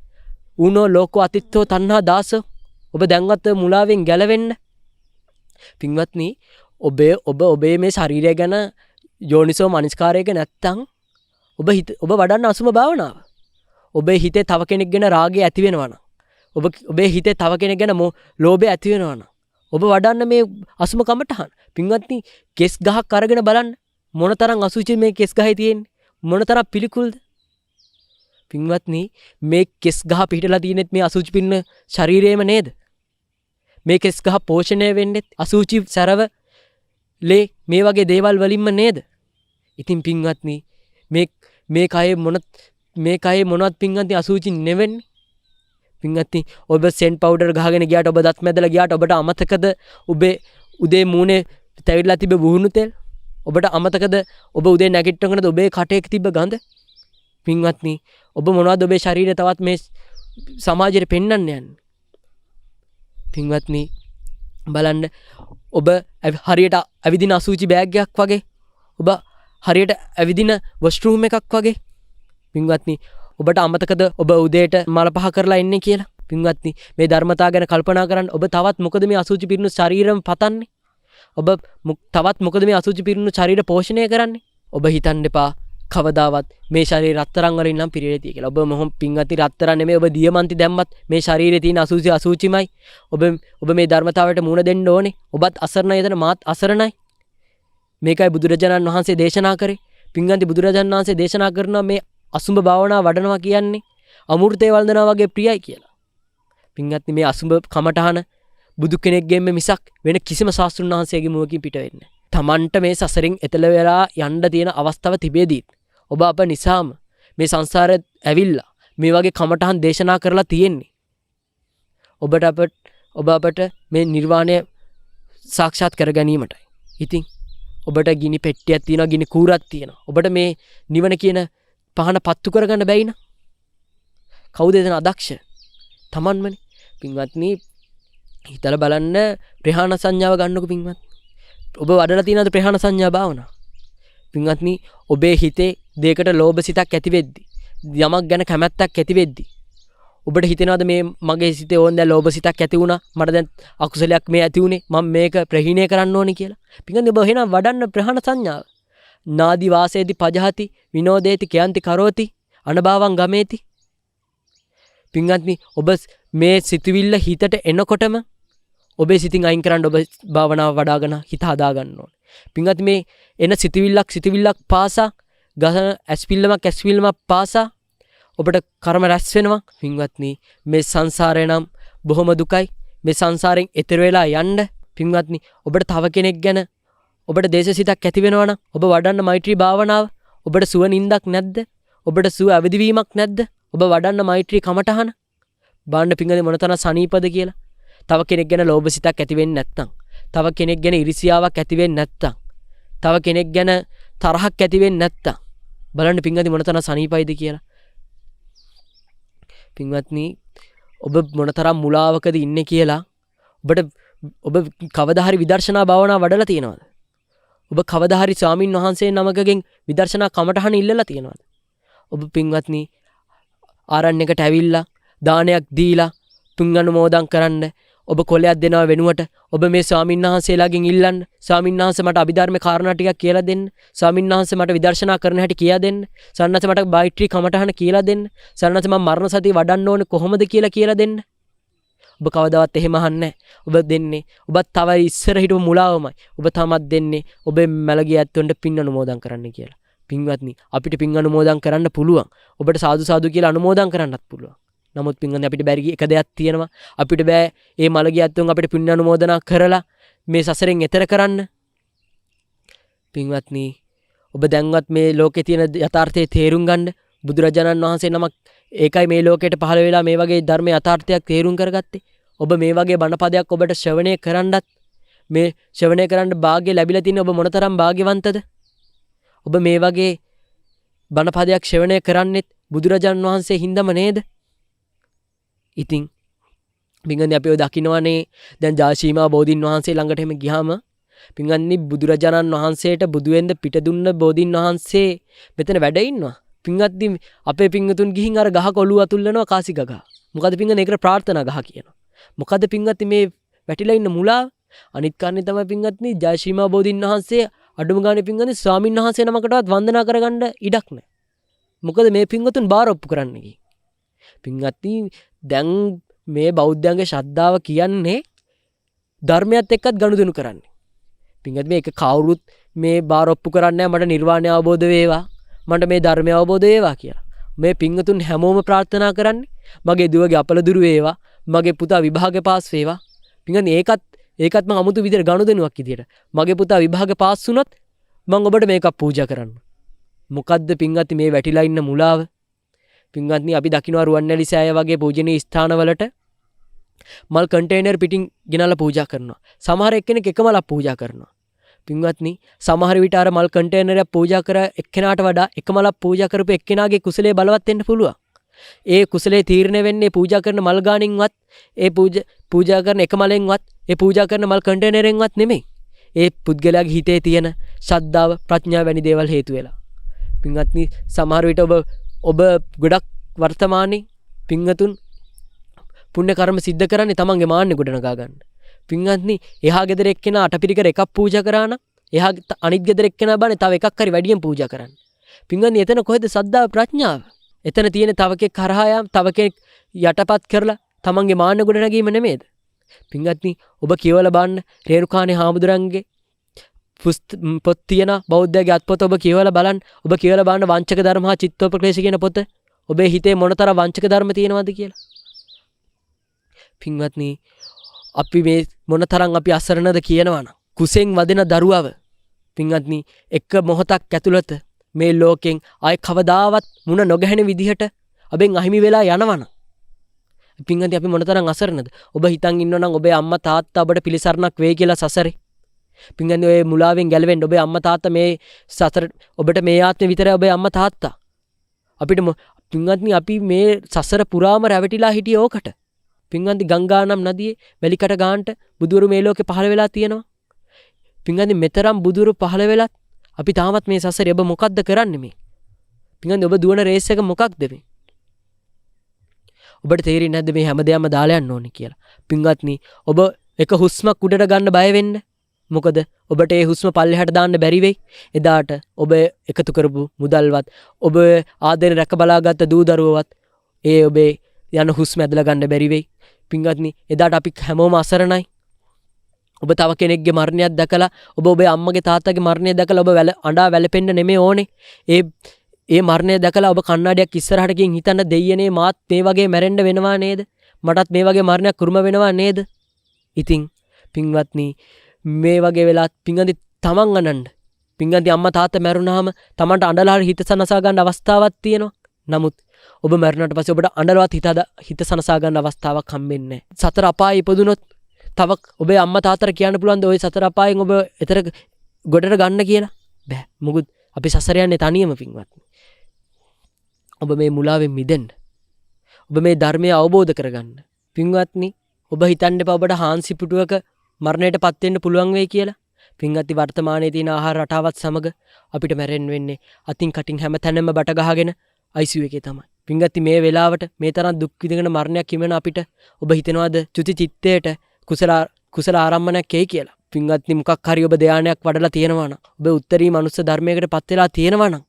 ඌනෝ ලෝකෝ අතිත්තෝ තණ්හා දාස. ඔබ දැන්වත් මුලාවෙන් ගැලවෙන්න. පින්වත්නි ඔබේ මේ ශරීරය ගැන යෝනිසෝ මනස්කාරයක නැත්තම් ඔබ වඩන්න අසුම භාවනාව. ඔබේ හිතේ තව කෙනෙක් ගැන රාගය ඇති වෙනවා නම් ඔබේ හිතේ තව කෙනෙක් ගැන ලෝභය ඇති වෙනවා නම් ඔබ වඩන්න මේ අසුම කමටහන්. පින්වත්නි කෙස් ගහක් අරගෙන බලන්න මොනතරම් අසුචි මේ කෙස් ගහේ තියෙන්නේ, මොනතරම් පිළිකුල්ද? පින්වත්නි මේ කෙස් ගහ පිටලා තියෙනෙත් මේ අසුචි පින්න ශරීරයේම නේද? මේ කෙස් ගහ පෝෂණය වෙන්නේ අසුචි සරව ලේ මේ වගේ දේවල් වලින්ම නේද? ඉතින් පින්වත්නි මේ කයේ මොනවත් පින්වත්නි අසුචි නෙවෙන්නේ. පින්වත්නි ඔබ සෙන් පවුඩර් ගහගෙන ගියාට ඔබ දත් මැදලා ගියාට ඔබට අමතකද ඔබේ උදේ මූණේ තැවිලා තිබ්බ බුහුණු තෙල්? ඔබට අමතකද ඔබ උදේ නැගිටිනකොට ඔබේ කටේක තිබ්බ ගඳ? පින්වත්නි ඔබ මොනවද ඔබේ ශරීරය තවත් මේ සමාජයට පෙන්වන්න යන්නේ? පින්වත්නි බලන්න ඔබ හරියට ඇවිදින අසුචි බෑග් එකක් වගේ. ඔබ හරියට ඇවිදින වොෂ්රූම් එකක් වගේ. පින්වත්නි ඔබට අමතකද ඔබ උදේට මල පහ කරලා ඉන්නේ කියලා? පින්වත්නි මේ ධර්මතා ගැන කල්පනා කරන්න. ඔබ තවත් මොකද මේ අසුචි පිරුණු ශරීරම පතන්නේ? ඔබ තවත් මොකද මේ අසුචි පිරුණු ශරීර පෝෂණය කරන්නේ? ඔබ හිතන්න එපා කවදාවත් මේ ශරීරය රත්තරන් වලින් නම් පිරීලා තියෙයි කියලා. ඔබ මොහොම පින්වත්නි රත්තරන් නෙමෙයි ඔබ දියමන්ති දැම්මත් මේ ශරීරයේ තියෙන අසුචිමයි. ඔබ මේ ධර්මතාවයට මුහුණ දෙන්න ඕනේ. ඔබත් අසරණයි එතන මාත් අසරණයි. මේකයි බුදුරජාණන් වහන්සේ දේශනා කරේ. පින්වත්නි බුදුරජාණන් වහන්සේ දේශනා කරනවා මේ අසුඹ භාවනාව වඩනවා කියන්නේ අමෘතේ වන්දනා වගේ ප්‍රියයි කියලා. පින්වත්නි මේ අසුඹ කමඨහන බුදු කෙනෙක්ගෙන් මිසක් වෙන කිසිම ශාස්ත්‍රුන් වහන්සේගේ මුවකින් පිට වෙන්නේ නැහැ. තමන්ට මේ සසරින් එතල වෙලා යන්න තියෙන අවස්ථාව තිබෙදී ඔබ අප නිසාම මේ සංසාරේ ඇවිල්ලා මේ වගේ කමඨහන් දේශනා කරලා තියෙන්නේ. ඔබ අපට මේ නිර්වාණය සාක්ෂාත් කර ගැනීමටයි. ඉතින් ඔබට ගිනි පෙට්ටියක් තියෙනවා, ගිනි කූරක් තියෙනවා. ඔබට මේ නිවන කියන පහන පත්තු කරගන්න බැයි නම් කවුද එතන අදක්ෂ? තමන්මනේ. පින්වත්නි හිතලා බලන්න ප්‍රහාණ සංඥාව ගන්නකො පින්වත්. ඔබ වඩලා තියෙනවද ප්‍රහාණ සංඥා භාවනාව? පින්වත්නි ඔබේ හිතේ දෙයකට ලෝභ සිතක් ඇති වෙද්දි, යමක් ගැන කැමැත්තක් ඇති වෙද්දි ඔබට හිතෙනවද මේ මගේ සිතේ ඕන දැන් ලෝභ සිතක් ඇති වුණා, මට දැන් අකුසලයක් මේ ඇති වුණේ, මම මේක ප්‍රහීණය කරන්න ඕනේ කියලා? පින්වත්නි ඔබ එහෙනම් වඩන්න ප්‍රහාණ සංඥාව. නාදි වාසේති පජහති විනෝදේති කයන්ති කරෝති අනභවං ගමේති. පින්වත්නි ඔබ මේ සිතුවිල්ල හිතට එනකොටම ඔබේ සිතින් අයින් කරන්න ඔබ භාවනාව වඩාගෙන හිත හදා ගන්න ඕනේ. පින්වත්නි මේ එන සිතුවිල්ලක් පාසා ගහන ඇස්පිල්ලමක් පාසා ඔබට කර්ම රැස් වෙනවා. පින්වත්නි මේ සංසාරේ නම් බොහොම දුකයි. මේ සංසාරයෙන් එතර වෙලා යන්න පින්වත්නි ඔබට තව කෙනෙක් ගැන ඔබට දේශසිතක් ඇති වෙනවා නම් ඔබ වඩන්න මෛත්‍රී භාවනාව. ඔබට සුව නින්දක් නැද්ද? ඔබට සුව අවදිවීමක් නැද්ද? ඔබ වඩන්න මෛත්‍රී කමඨහන. බාණ්ඩ පිංගලේ මොනතරම් සනීපද කියලා. තව කෙනෙක් ගැන ලෝභ සිතක් ඇති වෙන්නේ නැත්නම්, තව කෙනෙක් ගැන ඉරිසියාවක් ඇති වෙන්නේ නැත්නම්, තව කෙනෙක් ගැන තරහක් ඇති වෙන්නේ නැත්නම් බලන්න පිංගලේ මොනතරම් සනීපයිද කියලා. පින්වත්නි ඔබ මොනතරම් මුලාවකද ඉන්නේ කියලා ඔබ කවදා හරි විදර්ශනා භාවනාව වඩලා තියෙනවද? ඔබ කවදා හරි ස්වාමින් වහන්සේ නමකගෙන් විදර්ශනා කමඨහන ඉල්ලලා තියෙනවද? ඔබ පින්වත්නි ආරණ්‍යයකට ඇවිල්ලා දානයක් දීලා තුන් අනුමෝදන් කරන්න ඔබ කොලයක් දෙනවා වෙනුවට ඔබ මේ ස්වාමින් වහන්සේලාගෙන් ඉල්ලන්න, ස්වාමින් වහන්සේ මට අභිධර්ම කාරණා ටිකක් කියලා දෙන්න, ස්වාමින් වහන්සේ මට විදර්ශනා කරන හැටි කියා දෙන්න, සන්නස මට මෛත්‍රී කමඨහන කියලා දෙන්න, සන්නස මම මරණ සතිය වඩන්න ඕනේ කොහොමද කියලා දෙන්න. ඔබ කවදාවත් එහෙම අහන්නේ නැහැ. ඔබ දෙන්නේ ඔබත් තව ඉස්සර හිටපු මුලාවමයි. ඔබ තමත් දෙන්නේ ඔබේ මළගිය ඇත්තොන්ට පින් අනුමෝදන් කරන්න කියලා. පින්වත්නි අපිට පින් අනුමෝදන් කරන්න පුළුවන්. ඔබට සාදු සාදු කියලා අනුමෝදන් කරන්නත් පුළුවන්. නමුත් පින්වත්නි අපිට බැරි එක දෙයක් තියෙනවා. අපිට බෑ මේ මළගිය ඇත්තොන් අපිට පින් අනුමෝදනා කරලා මේ සසරෙන් එතර කරන්න. පින්වත්නි ඔබ දැන්වත් මේ ලෝකේ තියෙන යථාර්ථය තේරුම් ගන්න. බුදුරජාණන් වහන්සේ නමක් ඒකයි මේ ලෝකයට පහළ වෙලා මේ වගේ ධර්ම යථාර්ථයක් තේරුම් කරගත්තේ. ඔබ මේ වගේ බණපදයක් ඔබට ශ්‍රවණය කරන්නත් මේ ශ්‍රවණය කරන්න වාග්ය ලැබිලා තින්නේ ඔබ මොනතරම් වාග්යවන්තද? ඔබ මේ වගේ බණපදයක් ශ්‍රවණය කරන්නෙත් බුදුරජාණන් වහන්සේ හින්දාම නේද? ඉතින් පින්වත්නි අපි ඔය දකින්නවනේ දැන් ජාසීමා බෝධින් වහන්සේ ළඟට එහෙම ගියාම පින්වත්නි බුදුරජාණන් වහන්සේට බුදු වෙන්න පිට දුන්න බෝධින් වහන්සේ මෙතන වැඩ ඉන්නවා. පින්වත්නි අපේ පින්වතුන් ගිහින් අර ගහක ඔළුව අතුල්ලනවා කාසික ගහ. මොකද පින්වත්නි ඒකට ප්‍රාර්ථනා ගහ කියනවා. මොකද පින්වත්නි මේ වැටිලා ඉන්න මුලා අනිත් කාරණේ තමයි පින්වත්නි ජයශ්‍රීමා බෝධින් වහන්සේ අඩුම ගානේ පින්වත්නි ස්වාමීන් වහන්සේ නමකටවත් වන්දනා කරගන්න ඉඩක් නැහැ. මොකද මේ පින්වතුන් බාර ඔප්පු කරන්නේ. පින්වත්නි දැන් මේ බෞද්ධයන්ගේ ශ්‍රද්ධාව කියන්නේ ධර්මයත් එක්කත් ගනුදෙනු කරන්නේ. පින්වත්නි මේක කවුරුත් මේ බාර ඔප්පු කරන්නේ මට නිර්වාණය අවබෝධ වේවා, මට මේ ධර්මය අවබෝධ වේවා කියලා. මේ පින්වතුන් හැමෝම ප්‍රාර්ථනා කරන්නේ මගේ දුවගේ අපල දුරු වේවා, මගේ පුතා විභාග පාස් වේවා. පින්වත්නි ඒකත් මම අමුතු විදිහට ගනුදෙනුවක් විදිහට මගේ පුතා විභාග පාස් වුණොත් මම ඔබට මේක පූජා කරන්න. මොකද්ද පින්වත්නි මේ වැටිලා ඉන්න මුලාව? පින්වත්නි අපි දකින්න රුවන්වැලි සෑය වගේ පූජනීය ස්ථානවලට මල් කන්ටේනර් පිටින් ගෙනල්ලා පූජා කරනවා. සමහර එක්කෙනෙක් එක මලක් පූජා කරනවා. පින්වත්නි සමහර විට අර මල් කන්ටේනරයක් පූජා කර එක්කෙනාට වඩා එක මලක් පූජා කරපු එක්කෙනාගේ කුසලයේ බලවත් වෙන්න පුළුවන්. ඒ කුසලයේ තීරණය වෙන්නේ පූජා කරන මල් ගානින්වත් ඒ පූජා කරන එක මලෙන්වත් ඒ පූජා කරන මල් කන්ටේනරෙන්වත් නෙමෙයි. ඒ පුද්ගලයාගේ හිතේ තියෙන ශ්‍රද්ධාව, ප්‍රඥාව වැනි දේවල් හේතු වෙලා. පින්වත්නි සමහර විට ඔබ ගොඩක් වර්තමානයේ පින්වතුන් පුණ්‍ය කර්ම සිද්ධ කරන්නේ තමන්ගේ මාන්නේ ගොඩනගා ගන්න. පින්වත්නි එහා ගෙදර එක්කෙනා අටපිරිකර එකක් පූජා කරා නම් එහා අනිත් ගෙදර එක්කෙනා බානේ තව එකක් හරි වැඩියෙන් පූජා කරන්න. පින්වත්නි එතන කොහෙද සද්ධාව ප්‍රඥාව? එතන තියෙන තව කෙනෙක් කරහා යාම, තව කෙනෙක් යටපත් කරලා තමන්ගේ මාන්න ගොඩ නැගීම නෙමෙයිද? පින්වත්නි ඔබ කියවලා බලන්න රේරුකාණේ හාමුදුරන්ගේ පොත් තියෙන බෞද්ධයාගේ අත්පොත ඔබ කියවලා බලන්න. ඔබ කියවලා බලන්න වංචක ධර්ම හා චිත්තෝපක්ලේශ කියන පොත. ඔබේ හිතේ මොනතරම් වංචක ධර්ම තියෙනවද කියලා. පින්වත්නි අපි මේ මොනතරම් අපි අසරණද කියනවනම් කුසෙන් වදින දරුවව පින්වත්නි එක මොහොතක් ඇතුළත මේ ලෝකෙන් ආය කවදාවත් මුණ නොගැහෙන විදිහට අපෙන් අහිමි වෙලා යනවනම් පින්වත්නි අපි මොනතරම් අසරණද? ඔබ හිතන් ඉන්නවනම් ඔබේ අම්මා තාත්තා ඔබට පිළිසරණක් වෙයි කියලා සසරේ. පින්වත්නි ඔය මුලාවෙන් ගැලවෙන්න ඔබේ අම්මා තාත්තා මේ සසර ඔබට මේ ආත්මෙ විතරයි ඔබේ අම්මා තාත්තා. අපිට පින්වත්නි අපි මේ සසර පුරාම රැවටිලා හිටියේ ඕකට. පින්වත්නි ගංගානම් නදියේ වැලිකට ගානට බුදුරු මේ ලෝකේ පහළ වෙලා තියෙනවා. පින්වත්නි මෙතරම් බුදුරු පහළ වෙලත් අපි තාමත් මේ සසරේ ඔබ මොකද්ද කරන්නේ මේ? පින්වත්නි ඔබ දුවන රේස් එක මොකක්ද මේ? ඔබට තේරෙන්නේ නැද්ද මේ හැමදේම දාලා යන්න ඕනේ කියලා? පින්වත්නි ඔබ එක හුස්මක් උඩට ගන්න බය වෙන්න. මොකද ඔබට ඒ හුස්ම පල්ලෙහාට දාන්න බැරි වෙයි. එදාට ඔබ එකතු කරපු මුදල්වත් ඔබ ආදරෙන් රැක බලාගත්ත දූ දරුවවත් ඒ ඔබේ යන හුස්ම ඇදලා ගන්න බැරි වෙයි. පින්වත්නි එදාට අපි හැමෝම අසරණයි. ඔබ තව කෙනෙක්ගේ මරණයක් දැකලා ඔබ ඔබේ අම්මගේ තාත්තගේ මරණය දැකලා ඔබ අඬා වැළපෙන්න නෙමෙයි ඕනේ. ඒ මරණය දැකලා ඔබ කණ්ණාඩියක් ඉස්සරහට ගිහින් හිතන්න දෙයියනේ මාත් මේ වගේ මැරෙන්න වෙනවා නේද? මටත් මේ වගේ මරණයක් කුරුම වෙනවා නේද? ඉතින් පින්වත්නි මේ වගේ වෙලාවත් පින්වත්නි තමන් අනන්න. පින්වත්නි අම්මා තාත්තා මැරුණාම තමන්ට අඬලා හිත සනසා ගන්න අවස්ථාවක් තියෙනවා. නමුත් ඔබ මැරුණාට පස්සේ ඔබට අඬලවත් හිත සනසා ගන්න අවස්ථාවක් හම්බෙන්නේ නැහැ. සතර අපායේ ඉපදුනොත් තව ඔබේ අම්මා තාත්තට කියන්න පුළුවන්ද ඔය සතර අපායෙන් ඔබ එතර ගොඩට ගන්න කියලා? බෑ. මොකද අපි සසර යන්නේ තනියම පින්වත්නි. ඔබ මේ මුලාවෙන් මිදෙන්න. ඔබ මේ ධර්මය අවබෝධ කරගන්න. පින්වත්නි ඔබ හිතන්න එපා ඔබට හාන්සි පුටුවක මරණයටපත් වෙන්න පුළුවන් වෙයි කියලා. පින්වත්නි වර්තමානයේ තියෙන ආහාර රටාවත් සමග අපිට මැරෙන්න වෙන්නේ අතින් කටින් හැම තැනම බට ගහගෙන ICU එකේ තමයි. පින්වත්නි මේ වෙලාවට මේ තරම් දුක් විඳගෙන මරණයක් හිමෙන අපිට ඔබ හිතනවාද චුති චිත්තයට කුසල ආරම්මණයක් එයි කියලා? පින්වත්නි මොකක් හරි ඔබ ධානයක් වඩලා තියෙනවා නම් ඔබ උත්තරී මනුස්ස ධර්මයකට පත් වෙලා තියෙනවා නම්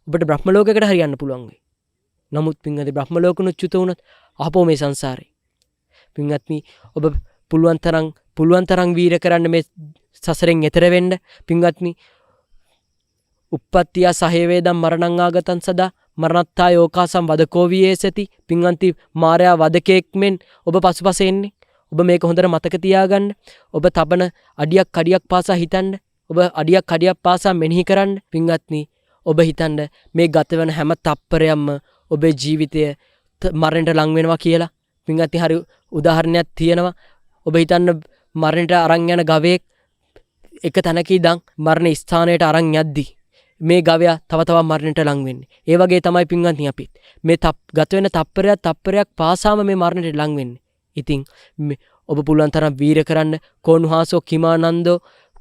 ඔබට බ්‍රහ්ම ලෝකයකට හරියන්න පුළුවන් වෙයි. නමුත් පින්වත්නි බ්‍රහ්ම ලෝකුණු චුත වුණත් ආපෝ මේ සංසාරේ. පින්වත්නි ඔබ පුළුවන් තරම් වීර කරන්න මේ සසරෙන් එතර වෙන්න. පින්වත්නි උප්පත්තිය සහේවේදම් මරණං ආගතං සදා මරණත්තා යෝකාසම් වදකෝ වියේසති. පින්වත්නි මාර්යා වදකෙක් මෙන් ඔබ පසුපස එන්නේ. ඔබ මේක හොඳට මතක තියාගන්න. ඔබ තබන අඩියක් පාසා හිතන්න. ඔබ අඩියක් පාසා මෙනෙහි කරන්න. පින්වත්නි ඔබ හිතන්න මේ ගත වෙන හැම තප්පරයක්ම ඔබේ ජීවිතය මරණයට ලං වෙනවා කියලා. පින්වත්නි හරි උදාහරණයක් තියෙනවා. ඔබ හිතන්න මරණයට අරන් යන ගවයෙක් එක තැනක ඉඳන් මරණ ස්ථානයට අරන් යද්දී මේ ගවයා තව තවත් මරණයට ලං වෙන්නේ. ඒ වගේ තමයි පින්වත්නි අපිත් මේ ගත වෙන තප්පරයක් පාසාම මේ මරණයට ලං වෙන්නේ. ඉතින් ඔබ පුළුවන් තරම් වීර කරන්න. කෝණුහාසෝ කිමානන්දෝ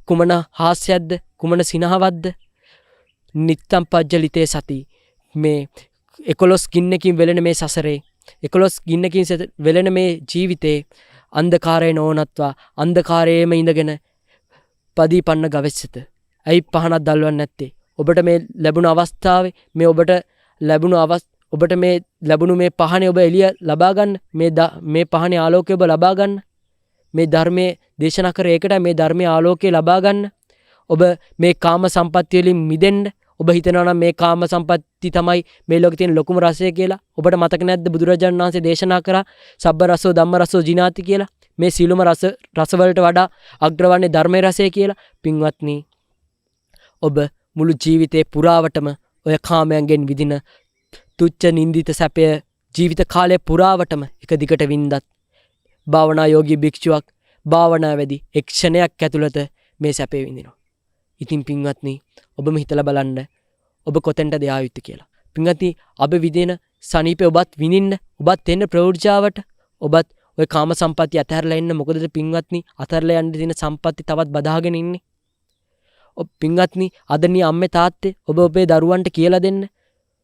කුමන හාස්‍යයක්ද කුමන සිනහවක්ද? නිත්තම් පජ්ජලිතේ සති. මේ 11 ගින්නකින් වෙලෙන මේ සසරේ 11 ගින්නකින් වෙලෙන මේ ජීවිතේ අන්ධකාරය නොවනත්වා අන්ධකාරයේම ඉඳගෙන පදීපන්න ගවෙස්සත. ඇයි පහනක් දල්වන්නේ නැත්තේ? ඔබට මේ ලැබුණු අවස්ථාවේ මේ ඔබට ලැබුණු මේ පහනේ ඔබ එළිය ලබා ගන්න. මේ පහනේ ආලෝකය ඔබ ලබා ගන්න. මේ ධර්මයේ දේශනා කර ඒකට මේ ධර්මයේ ආලෝකය ලබා ගන්න. ඔබ මේ කාම සම්පත්තිය වලින් මිදෙන්න. ඔබ හිතනවා නම් මේ කාම සම්පatti තමයි මේ ලෝකේ තියෙන ලොකුම රසය කියලා. ඔබට මතක නැද්ද බුදුරජාණන් වහන්සේ දේශනා කරා සබ්බ රසෝ ධම්ම රසෝ ජිනාති කියලා? මේ සීලම රසවලට වඩා අග්‍රවන්නේ ධර්මයේ රසය කියලා. පින්වත්නි ඔබ මුළු ජීවිතේ පුරාවටම ඔය කාමයන්ගෙන් විදින තුච්ච නින්දිත සැපය ජීවිත කාලය පුරාවටම එක දිගට වින්දත් භාවනා යෝගී භික්ෂුවක් භාවනාවේදී එක්ෂණයක් ඇතුළත මේ සැපේ විඳිනවා. ඉතින් පින්වත්නි ඔබම හිතලා බලන්න ඔබ කොතෙන්ටද යා යුත්තේ කියලා. පින්වත්නි ඔබ විදින සනීපේ ඔබත් විඳින්න ඔබත් එන්න ප්‍රවෘජාවට ඔය කාම සම්පatti අතහැරලා ඉන්න. මොකදද පින්වත්නි අතහැරලා යන්න තියෙන සම්පatti තවත් බදාගෙන ඉන්නේ. ඔබ පින්වත්නි අදනී අම්මේ තාත්තේ ඔබ ඔබේ දරුවන්ට කියලා දෙන්න.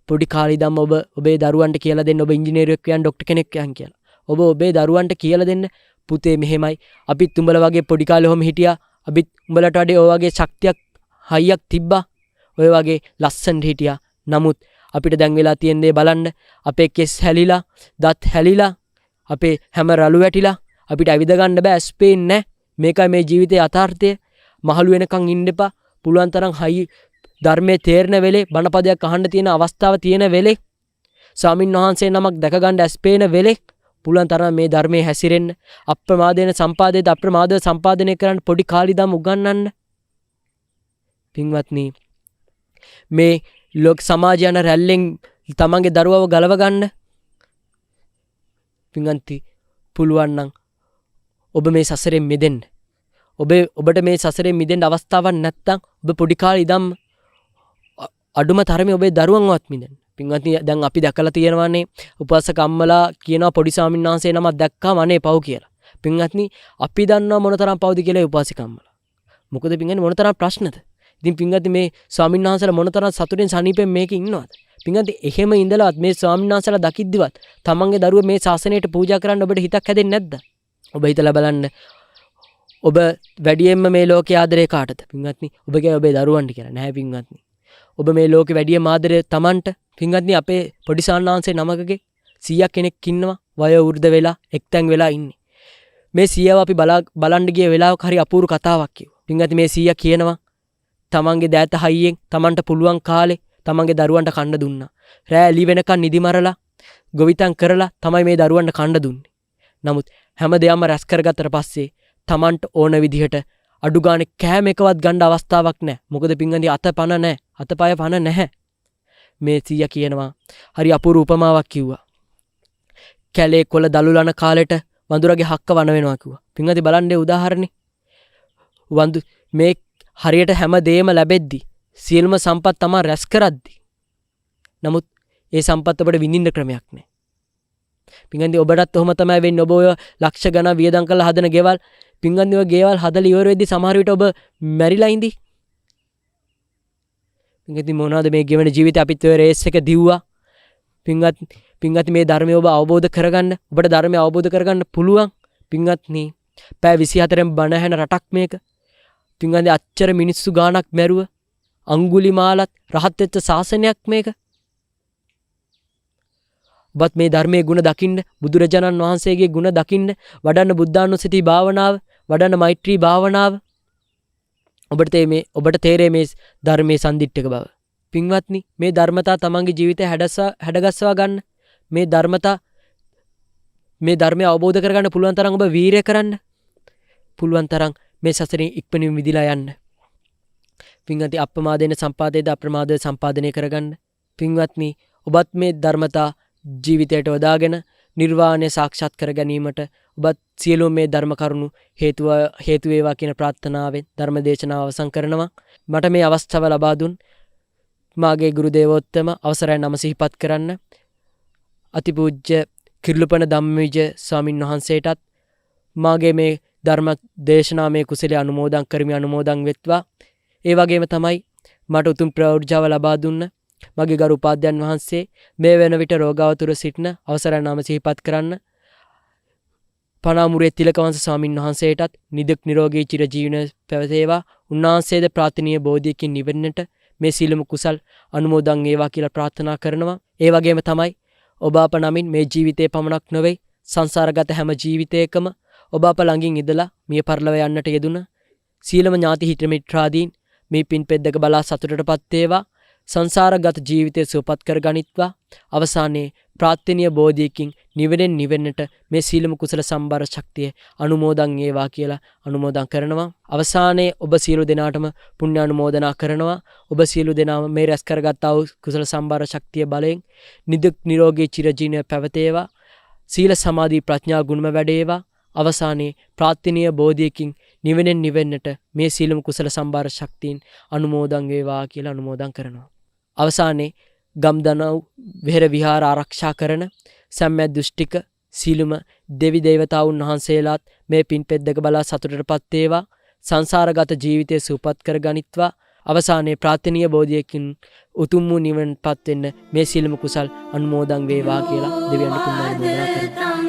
පොඩි කාලේ ඉඳන්ම ඔබ ඔබේ දරුවන්ට කියලා දෙන්න ඔබ ඉංජිනේරුවෙක් වෙන්න ડોක්ටර් කෙනෙක් වෙන්න කියලා. ඔබ ඔබේ දරුවන්ට කියලා දෙන්න පුතේ මෙහෙමයි. අපිත් උඹලා වගේ පොඩි කාලේ ඔහම හිටියා. අපිත් උඹලට වඩා ඔය වගේ ශක්තියක් හයියක් තිබ්බා. ඔය වගේ ලස්සනට හිටියා. නමුත් අපිට දැන් වෙලා තියෙන දේ බලන්න. අපේ කෙස් හැලිලා, දත් හැලිලා, අපේ හැම රළු වැටිලා, අපිට ඇවිද ගන්න බෑ, ස්පේන් නැහැ. මේකයි මේ ජීවිතයේ යථාර්ථය. මහලු වෙනකන් ඉන්න එපා. පුළුවන් තරම් හයි ධර්මයේ තේරෙන වෙලේ බණපදයක් අහන්න තියෙන අවස්ථාව තියෙන වෙලේ ස්වාමින් වහන්සේ නමක් දැක ගන්න ස්පේන වෙලේ පුළුවන් තරම් මේ ධර්මයේ හැසිරෙන්න. අප්‍රමාදේන සම්පාදේද අප්‍රමාදව සම්පාදනය කරන්න පොඩි කාලේ ඉඳන් උගන්වන්න. පින්වත්නි මේ ලෝක සමාජය යන රැල්ලෙන් තමන්ගේ දරුවව ගලව ගන්න. පින්වත්නි පුළුවන් නම් ඔබ මේ සසරෙන් මිදෙන්න. ඔබට මේ සසරෙන් මිදෙන්න අවස්ථාවක් නැත්නම් ඔබ පොඩි කාලේ ඉඳන් අඩුම තරමේ ඔබේ දරුවන්වත් මිදෙන්න. පින්වත්නි දැන් අපි දැකලා තියෙනවානේ උපාසක අම්මලා කියනවා පොඩි ස්වාමීන් වහන්සේ නමක් දැක්කාම අනේ පව් කියලා. පින්වත්නි අපි දන්නවා මොනතරම් පව්ද කියලා උපාසක අම්මලා. මොකද පින්වත්නි මොනතරම් ප්‍රශ්නද? ඉතින් පින්වත්නි මේ ස්වාමීන් වහන්සේලා මොනතරම් සතුටින් සනීපෙන් මේකේ ඉන්නවද? පින්වත්නි එහෙම ඉඳලවත් මේ ස්වාමීන් වහන්සේලා දකිද්දිවත් තමන්ගේ දරුවෝ මේ ශාසනයට පූජා කරන්න ඔබට හිතක් හැදෙන්නේ නැද්ද? ඔබ හිතලා බලන්න. ඔබ වැඩියෙන්ම මේ ලෝකයේ ආදරේ කාටද? පින්වත්නි ඔබ කිය ඔබේ දරුවන්ට කියලා. නැහැ පින්වත්නි. ඔබ මේ ලෝකේ වැඩියෙන්ම ආදරේ තමන්ට. පින්වත්නි අපේ පොඩි සාන්නාංශේ නමකගේ 100ක් කෙනෙක් ඉන්නවා වයෝ වෘද්ධ වෙලා එක්තැන් වෙලා ඉන්නේ. මේ 100ව අපි බලන්න ගිය වෙලාවක හරි අපූර්ව කතාවක් කිව්වා. පින්වත්නි මේ 100 කියනවා තමන්ගේ දෑත හයියෙන් තමන්ට පුළුවන් කාලේ තමන්ගේ දරුවන්ට කන්න දුන්නා. රෑ එළි වෙනකන් නිදි මරලා ගොවිතැන් කරලා තමයි මේ දරුවන්ට කන්න දුන්නේ. නමුත් හැමදේම රැස් කරගත්තට පස්සේ තමන්ට ඕන විදිහට අඩු ගානේ කෑම එකවත් ගන්න අවස්ථාවක් නැහැ. මොකද පින්වත්නි අතපන නැහැ. අතපය පන නැහැ. මේ 100 කියනවා හරි අපූර්ව උපමාවක් කිව්වා. කැලේ කොළ දලුලන කාලෙට වඳුරගේ හක්ක වන වෙනවා කිව්වා. පින්වත්නි බලන්නේ උදාහරණේ. මේ හරියට හැම දෙයක්ම ලැබෙද්දි සියලුම සම්පත් තමයි රැස් කරද්දි. නමුත් ඒ සම්පත් ඔබට විඳින්න ක්‍රමයක් නැහැ. පින්වත්නි ඔබටත් ඔහොම තමයි වෙන්නේ. ඔබ ඔය ලක්ෂ ගණන් වියදම් කරලා හදන ගෙවල් පින්වත්නි ඔය ගෙවල් හදලා ඉවර වෙද්දි සමහර විට ඔබ මැරිලා ඉඳි. පින්වත්නි මොනවාද මේ ගෙවන ජීවිතේ අපිත් ඔය රේස් එක දිව්වා. පින්වත්නි මේ ධර්මය ඔබ අවබෝධ කරගන්න. ඔබට ධර්මය අවබෝධ කරගන්න පුළුවන්. පින්වත්නි පැය 24න් බණ ඇහෙන රටක් මේක. පින්වත්නි අච්චර මිනිස්සු ගාණක් මැරුව අඟුලිමාලත් රහත් වෙච්ච ශාසනයක් මේක. ඔබත් මේ ධර්මයේ ගුණ දකින්න, බුදුරජාණන් වහන්සේගේ ගුණ දකින්න, වඩන්න බුද්ධානුස්සති භාවනාව, වඩන්න මෛත්‍රී භාවනාව. ඔබට තේරෙන්නේ මේ ධර්මයේ සම්දිට්ඨක බව. පින්වත්නි මේ ධර්මතා තමන්ගේ ජීවිතය හැඩගස්වා ගන්න. මේ ධර්මය අවබෝධ කරගන්න පුළුවන් තරම් ඔබ වීරිය කරන්න. පුළුවන් තරම් මේ සසරින් ඉක්මනින් මිදලා යන්න. පින්වත්නි අප්‍රමාදේන සම්පාදේද අප්‍රමාදව සම්පාදනය කරගන්න. පින්වත්නි ඔබත් මේ ධර්මතා ජීවිතයට වදාගෙන නිර්වාණය සාක්ෂාත් කර ගැනීමට ඔබත් සියලුම මේ ධර්ම කරුණු හේතු වේවා කියන ප්‍රාර්ථනාවෙන් ධර්ම දේශනාව අවසන් කරනවා. මට මේ අවස්ථාව ලබා දුන් මාගේ ගුරු දේවෝත්තම අවසරයි නම සිහිපත් කරන්න. අතිපූජ්‍ය කිරුළුපන ධම්මවිජය ස්වාමින් වහන්සේටත් මාගේ මේ ධර්ම දේශනාමය කුසලයේ අනුමෝදන් කරමි. අනුමෝදන් වෙත්වා. ඒ වගේම තමයි මට උතුම් ප්‍රෞಢජාව ලබා දුන්න මගේ ගරු උපාධ්‍යයන් වහන්සේ මේ වෙන විට රෝගාවතුර සිටින අවසරයි නාම සිහිපත් කරන්න. පනාමුරේ තිලකවංශ ස්වාමින් වහන්සේටත් නිදුක් නිරෝගී චිරජීවන පැවතේවා. උන්වහන්සේද ප්‍රාර්ථනීය බෝධියකින් නිවෙන්නට මේ සීලම කුසල් අනුමෝදන් වේවා කියලා ප්‍රාර්ථනා කරනවා. ඒ වගේම තමයි ඔබ අප නමින් මේ ජීවිතේ පමණක් නොවේ සංසාරගත හැම ජීවිතයකම ඔබ අප ළඟින් ඉඳලා මිය පරලව යන්නට යෙදුන සීලම ඥාති හිත මිත්‍රාදීන් මේ පින් පෙද්දක බලා සතුටටපත් වේවා. සංසාරගත ජීවිතය සුවපත් කර ගනිත්වා. අවසානයේ ප්‍රාර්ථනීය බෝධියකින් නිවෙන්නට මේ සීලම කුසල සම්බර ශක්තිය අනුමෝදන් වේවා කියලා අනුමෝදන් කරනවා. අවසානයේ ඔබ සියලු දෙනාටම පුණ්‍ය අනුමෝදනා කරනවා. ඔබ සියලු දෙනාම මේ රැස් කරගත්තා වූ කුසල සම්බර ශක්තිය බලයෙන් නිදුක් නිරෝගී චිරජීවනය පැවතේවා. සීල සමාධි ප්‍රඥා ගුණම වැඩේවා. අවසානයේ ප්‍රාර්ථනීය බෝධියකින් නිවෙන්නට මේ සීලම කුසල සම්බාර ශක්තියින් අනුමෝදන් වේවා කියලා අනුමෝදන් කරනවා. අවසානයේ ගම්දනව් විහෙර විහාර ආරක්ෂා කරන සම්මිය දෘෂ්ටික සීලුම දෙවි දේවතාවුන් වහන්සේලාත් මේ පින් පෙද්දක බලා සතුටටපත් වේවා. සංසාරගත ජීවිතය සූපත් කර ගනිත්වා. අවසානයේ ප්‍රාර්ථනීය බෝධියකින් උතුම් වූ නිවනටපත් වෙන්න මේ සීලම කුසල් අනුමෝදන් වේවා කියලා දෙවියන් පුණ්‍යානුමෝදනා කරමු.